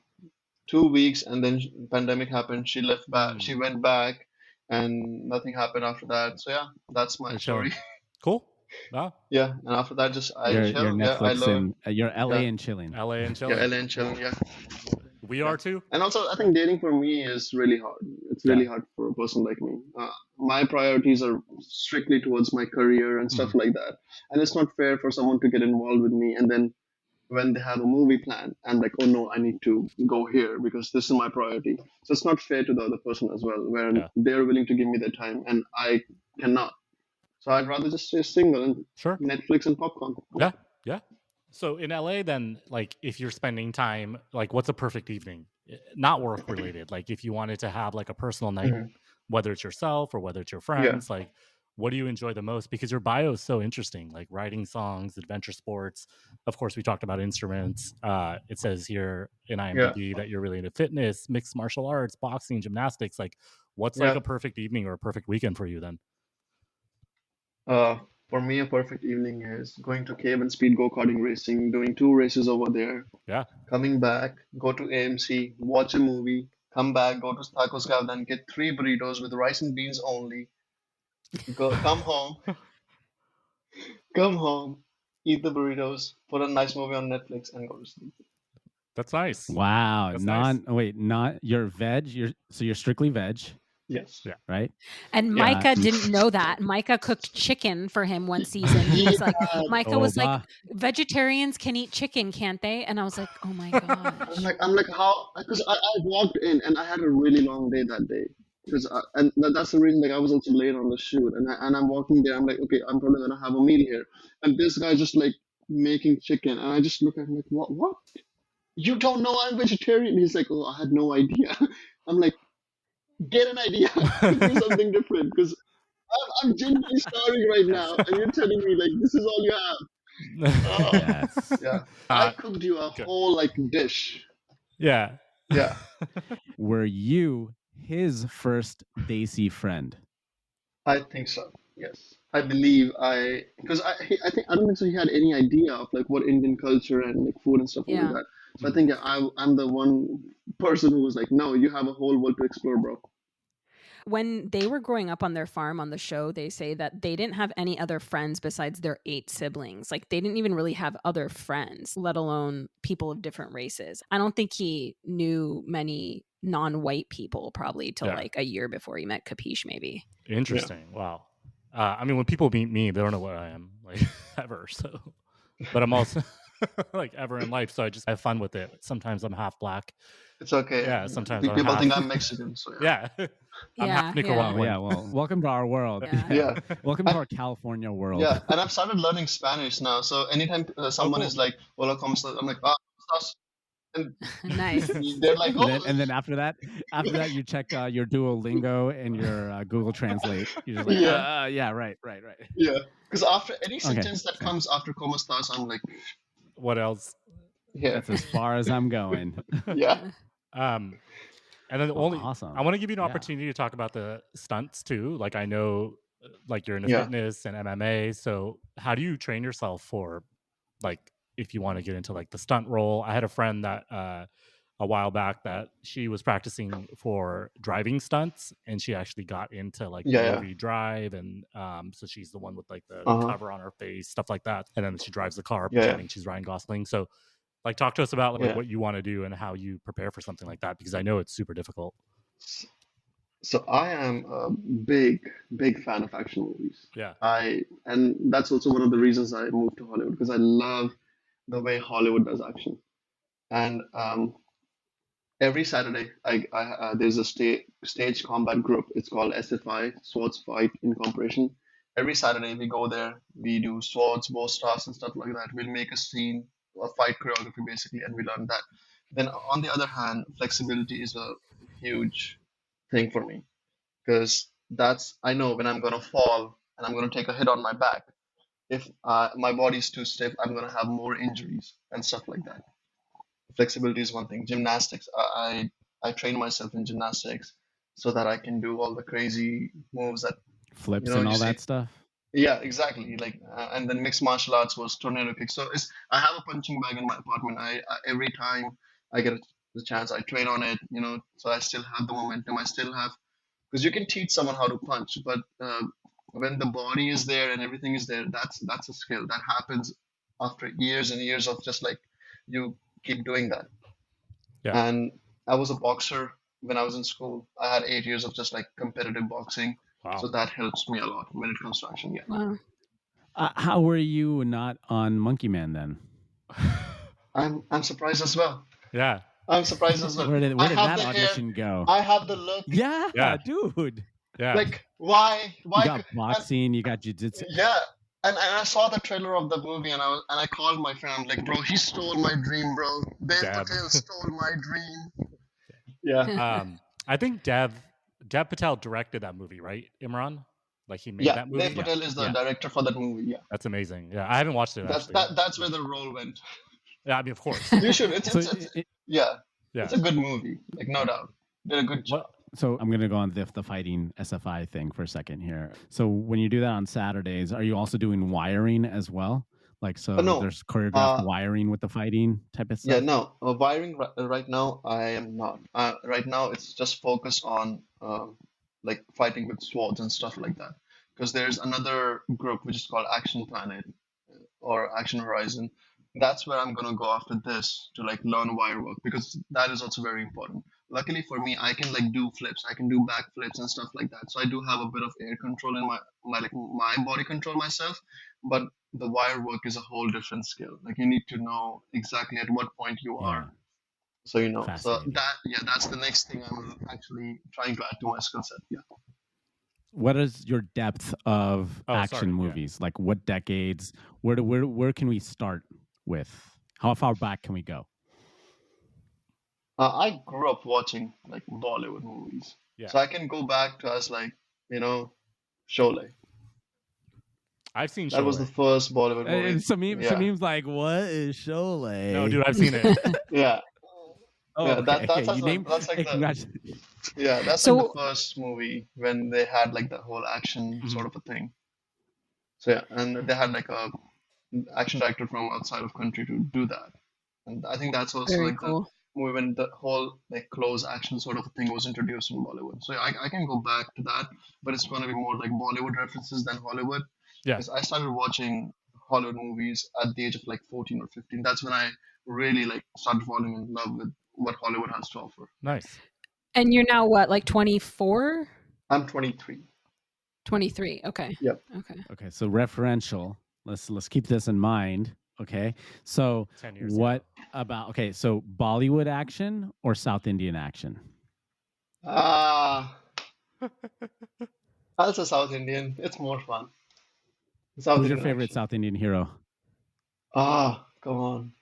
weeks, and then pandemic happened. She left back. She went back, and nothing happened after that. So yeah, that's my story. Cool. Wow. Yeah, and after that, just you're chill. Netflix you're LA and chilling. LA and chilling. Yeah, LA and chilling. Yeah. We are too. And also, I think dating for me is really hard. It's really hard for a person like me. My priorities are strictly towards my career and stuff like that. And it's not fair for someone to get involved with me and then when they have a movie plan and like, oh no, I need to go here because this is my priority. So it's not fair to the other person as well, where they're willing to give me their time and I cannot. So I'd rather just stay single and Netflix and popcorn. Yeah, yeah. So in LA, then, like, if you're spending time, like, what's a perfect evening? Not work related. Like, if you wanted to have like a personal night, whether it's yourself or whether it's your friends, like, what do you enjoy the most? Because your bio is so interesting, like writing songs, adventure sports. Of course, we talked about instruments. It says here in IMDb that you're really into fitness, mixed martial arts, boxing, gymnastics. Like, what's like a perfect evening or a perfect weekend for you then? For me, a perfect evening is going to Cave and Speed go-karting racing, doing 2 races over there. Yeah. Coming back, go to AMC, watch a movie, come back, go to Tacos Garden, get 3 burritos with rice and beans only. Come home, eat the burritos, put a nice movie on Netflix, and go to sleep. That's nice. Wow. You're veg. You're strictly veg. Yes. Yeah. Right. And Micah didn't know that. Micah cooked chicken for him one season. He was like, Micah was like, vegetarians can eat chicken, can't they? And I was like, oh my gosh. I'm like, how? Because I walked in and I had a really long day that day. And that's the reason, like, I was also late on the shoot, and I'm walking there. I'm like, okay, I'm probably gonna have a meal here, and this guy just like making chicken, and I just look at him like, what? You don't know I'm vegetarian? He's like, oh, I had no idea. I'm like, get an idea, do something different, because I'm genuinely starving right now, and you're telling me like this is all you have. Yes. Yeah, I cooked you a whole like dish. Yeah. Yeah. Were you his first Desi friend? I think so. Yes, I believe because I don't think so. He had any idea of like what Indian culture and like food and stuff like Yeah. that. So I think I'm the one person who was like, no, you have a whole world to explore, bro. When they were growing up on their farm on the show, they say that they didn't have any other friends besides their 8 siblings. Like they didn't even really have other friends, let alone people of different races. I don't think he knew many non-white people probably till like a year before he met Kapeesh, maybe. Interesting. Yeah. Wow. I mean, when people meet me, they don't know what I am, like, ever. So, but I'm also like ever in life, so I just have fun with it. Sometimes I'm half black. It's okay. Yeah. Sometimes people think I'm Mexican. So yeah. I'm half Nicaraguan. Yeah. Well, welcome to our world. Yeah. Welcome to our California world. Yeah, and I've started learning Spanish now. So anytime someone is like, "Hola, cómo estás?" I'm like, "Ah, ¿cómo estás?" And nice. They're like, "Oh." And then after that, you check your Duolingo and your Google Translate. You're just like, yeah, right. Yeah, because after any sentence that comes after "cómo estás," I'm like, what else? Yeah, that's as far as I'm going. Yeah. And then awesome. I want to give you an opportunity to talk about the stunts too. Like I know, like you're into fitness and MMA. So how do you train yourself for, like, if you want to get into like the stunt role? I had a friend that a while back that she was practicing for driving stunts, and she actually got into like the movie Drive, and so she's the one with like the cover on her face, stuff like that, and then she drives the car pretending she's Ryan Gosling. So like, talk to us about like what you want to do and how you prepare for something like that, because I know it's super difficult. So I am a big fan of action movies. Yeah. And that's also one of the reasons I moved to Hollywood, because I love the way Hollywood does action. And every Saturday, there's a stage combat group. It's called SFI, Swords Fight Incorporation. Every Saturday we go there. We do swords, bow stars, and stuff like that. We'll make a scene, a fight choreography basically, and we learn that. Then on the other hand, flexibility is a huge thing for me, because I know when I'm gonna fall and I'm gonna take a hit on my back. If my body's too stiff, I'm gonna have more injuries and stuff like that. Flexibility is one thing. Gymnastics, I train myself in gymnastics so that I can do all the crazy moves that flips and all that stuff. Yeah, exactly. Like, and then mixed martial arts was tornado kick. So I have a punching bag in my apartment. I every time I get the chance, I train on it. So I still have the momentum. I still have, because you can teach someone how to punch, but when the body is there and everything is there, that's a skill that happens after years and years of just like you keep doing that. Yeah. And I was a boxer when I was in school. I had 8 years of just like competitive boxing. Wow. So that helps me a lot when it comes to action. Yeah. Wow. How were you not on Monkey Man then? I'm surprised as well. Yeah. I'm surprised as well. Where did that audition go? I have the look. Yeah, dude. Yeah. Like, why? You got boxing, you got jiu-jitsu. Yeah. And I saw the trailer of the movie, and I called my friend. I'm like, bro, he stole my dream, bro. Dev Patel stole my dream. Yeah. I think Dev Patel directed that movie, right, Imran? Like he made that movie. Dev Patel is the director for that movie. Yeah. That's amazing. Yeah, I haven't watched it. That's where the role went. Yeah, I mean, of course. You should. Yeah. It's a good movie, like no doubt. Did a good job. So I'm going to go on the fighting SFI thing for a second here. So when you do that on Saturdays, are you also doing wiring as well? Like, so no. There's choreographed wiring with the fighting type of stuff? Yeah, no. Wiring right now, I am not. Right now, it's just focused on like fighting with swords and stuff like that. Because there's another group which is called Action Planet or Action Horizon. That's where I'm going to go after this to like learn wire work, because that is also very important. Luckily for me, I can like do flips, I can do back flips and stuff like that. So I do have a bit of air control in my body control myself, but the wire work is a whole different skill. Like you need to know exactly at what point you are. So so that's the next thing I'm actually trying to add to my skill set. Yeah. What is your depth of action movies? Like what decades? Where can we start with? How far back can we go? I grew up watching like Bollywood movies, so I can go back to us like Sholay. I've seen Sholay. That was the first Bollywood movie. Sameem's like, what is Sholay? No, dude, I've seen it. Yeah. Oh, yeah, okay. that's like Yeah, that's like the So first movie when they had like the whole action sort of a thing. So yeah, and they had like a action director from outside of country to do that. And I think that's also very like the cool. movie when the whole like close action sort of a thing was introduced in Bollywood. So yeah, I can go back to that, but it's going to be more like Bollywood references than Hollywood. Yeah. Because I started watching Hollywood movies at the age of like 14 or 15. That's when I really like started falling in love with what Hollywood has to offer. Nice. And you're now what, like 24? I'm 23. 23. Okay. Yep. Okay, so referential. Let's keep this in mind. Okay, so 10 years what about so Bollywood action or South Indian action? I'll say South Indian. It's more fun. South Who's your Indian favorite action. South Indian hero? Come on.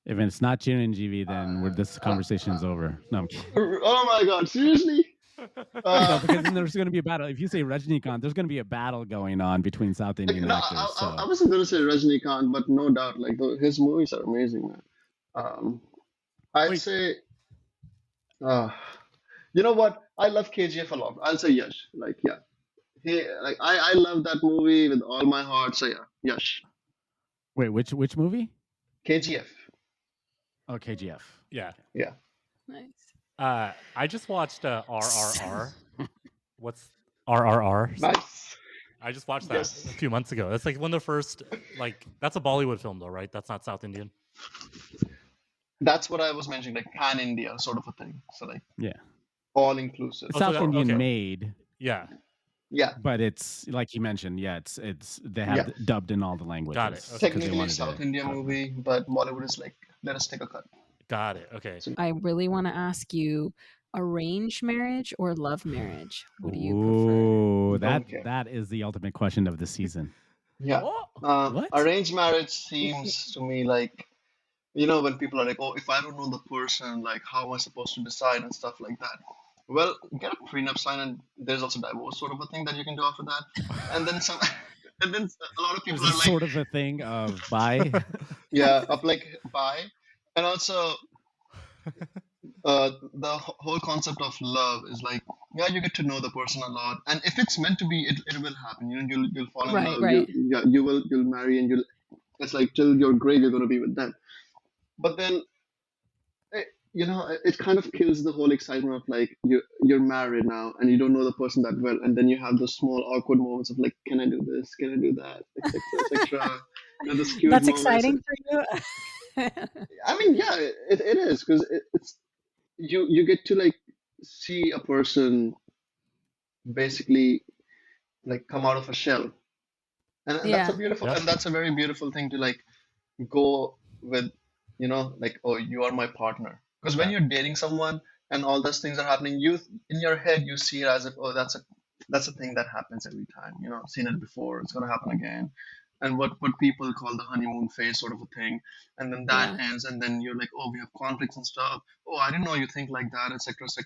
If it's not Chiranjeevi, then this conversation is over. No, I'm kidding. Oh my God! Seriously? No, because then there's going to be a battle. If you say Rajinikanth, there's going to be a battle going on between South Indian actors. I wasn't going to say Rajinikanth, but no doubt, like his movies are amazing, man. I'd say, you know what? I love KGF a lot. I'll say Yash. Like, yeah, I love that movie with all my heart. So yeah, Yash. Wait, which movie? KGF. Oh, KGF. Yeah. Yeah. Nice. I just watched RRR. What's RRR? Nice. I just watched that a few months ago. That's like one of the first, like, that's a Bollywood film though, right? That's not South Indian. That's what I was mentioning, like pan India sort of a thing. So like, yeah, all inclusive. South Indian made. Yeah. Yeah. But it's like you mentioned, it's they have dubbed in all the languages. Got it. Okay. Technically a South Indian movie, but Bollywood is like, let us take a cut. Got it. Okay. I really want to ask you, arranged marriage or love marriage? What do you prefer? That is the ultimate question of the season. Yeah. Arranged marriage seems to me like, you know, when people are like, oh, if I don't know the person, like, how am I supposed to decide and stuff like that? Well, get a prenup sign, and there's also divorce sort of a thing that you can do after that. And then some, and then a lot of people are like, sort of a thing of bye. Yeah, of like bye, and also the whole concept of love is like, yeah, you get to know the person a lot, and if it's meant to be, it will happen. You know, you'll fall in love. Right. You'll marry, and it's like till your grave you're going to be with them. But then, you know, it kind of kills the whole excitement of like you're married now and you don't know the person that well, and then you have those small awkward moments of like, can I do this? Can I do that? Etc. Etc. That's exciting for you. I mean, yeah, it is because it's you get to like see a person basically like come out of a shell, and that's a beautiful and that's a very beautiful thing to like go with, you know, like, oh, you are my partner. Because when you're dating someone and all those things are happening, you in your head you see it as if, oh, that's a thing that happens every time. You know, I've seen it before. It's gonna happen again. And what people call the honeymoon phase sort of a thing, and then that ends, and then you're like, oh, we have conflicts and stuff. Oh, I didn't know you think like that, etc., etc.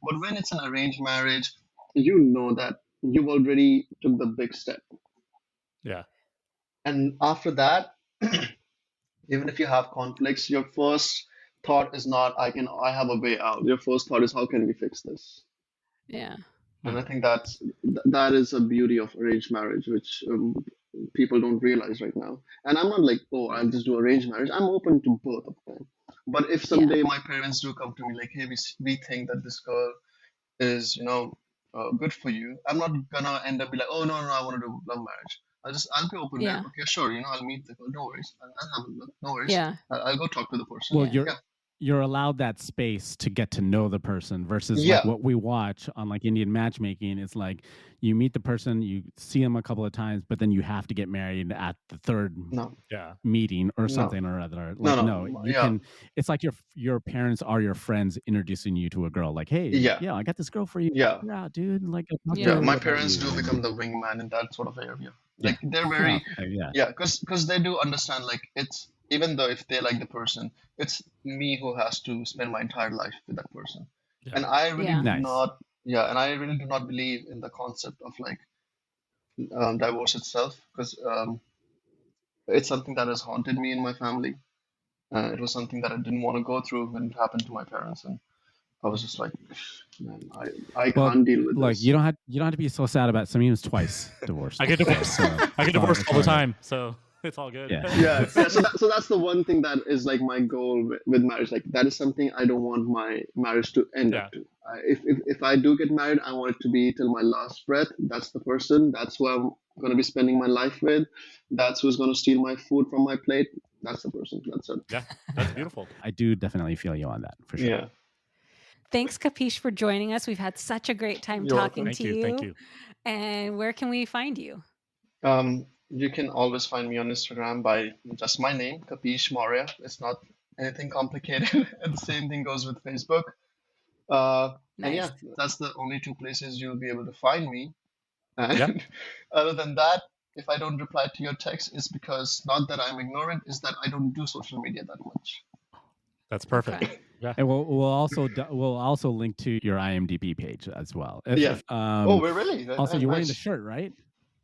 But when it's an arranged marriage, you know that you've already took the big step. Yeah. And after that, even if you have conflicts, your first thought is not I have a way out. Your first thought is how can we fix this? Yeah. And I think that is a beauty of arranged marriage, which people don't realize right now. And I'm not like, oh, I'll just do arranged marriage. I'm open to both of them. But if someday my parents do come to me like, hey, we think that this girl is, you know, good for you, I'm not gonna end up be like, oh no, I want to do love marriage. I'll be open. Yeah. Okay, sure. You know, I'll meet the girl. No worries. I'll have a look. No worries. Yeah. I'll go talk to the person. Well, you're allowed that space to get to know the person versus like what we watch on like Indian matchmaking. It's like you meet the person, you see them a couple of times, but then you have to get married at the third meeting or something or other. Like, you can. It's like your parents are your friends introducing you to a girl. Like, hey, I got this girl for you. Yeah, dude. Like, my parents do become the wingman in that sort of area. Like they're very because they do understand like it's. Even though if they like the person, it's me who has to spend my entire life with that person. Yeah. And I really do not believe in the concept of like divorce itself, because it's something that has haunted me in my family. It was something that I didn't want to go through when it happened to my parents, and I was just like, man, I can't deal with this. You don't have to be so sad about it. Sameem's twice divorced. I get divorced. I get divorced all the time, so it's all good. Yeah. So that's the one thing that is like my goal with marriage. Like that is something I don't want my marriage to end up to. If I do get married, I want it to be till my last breath. That's the person. That's who I'm going to be spending my life with. That's who's going to steal my food from my plate. That's the person. That's it. Yeah, that's beautiful. I do definitely feel you on that for sure. Yeah. Thanks, Kapeesh, for joining us. We've had such a great time talking to you. Thank you. And where can we find you? You can always find me on Instagram by just my name, Kapeesh Mourya. It's not anything complicated. And the same thing goes with Facebook. Nice. And yeah, that's the only two places you'll be able to find me. And other than that, if I don't reply to your text, it's because not that I'm ignorant, it's that I don't do social media that much. That's perfect. Okay. Yeah. And we'll also link to your IMDb page as well. Oh, we're really? Also, you're wearing the shirt, right?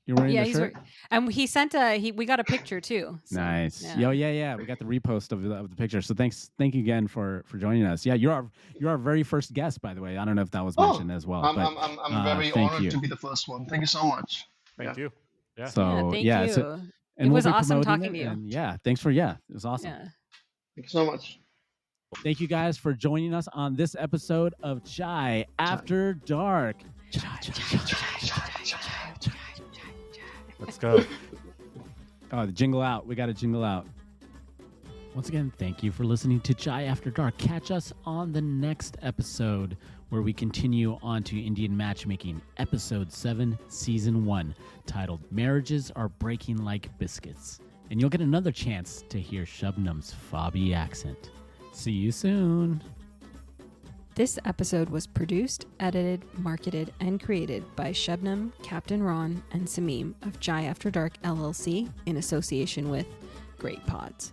You're wearing the shirt? And he sent we got a picture too. So, nice. Yeah. We got the repost of the picture. So thank you again for joining us. Yeah, you're our very first guest, by the way. I don't know if that was mentioned as well. I'm very honored to be the first one. Thank you so much. Thank you. Yeah. So thank you. So, it was awesome talking to you. And thanks for it was awesome. Yeah. Thank you so much. Thank you guys for joining us on this episode of Chai After Dark. Let's go. Oh, the jingle out. We got to jingle out. Once again, thank you for listening to Chai After Dark. Catch us on the next episode where we continue on to Indian matchmaking, episode 7, season 1, titled Marriages Are Breaking Like Biscuits. And you'll get another chance to hear Shubnam's Fabi accent. See you soon. This episode was produced, edited, marketed, and created by Shubnam, Captain Ron, and Sameem of Chai After Dark LLC in association with Great Pods.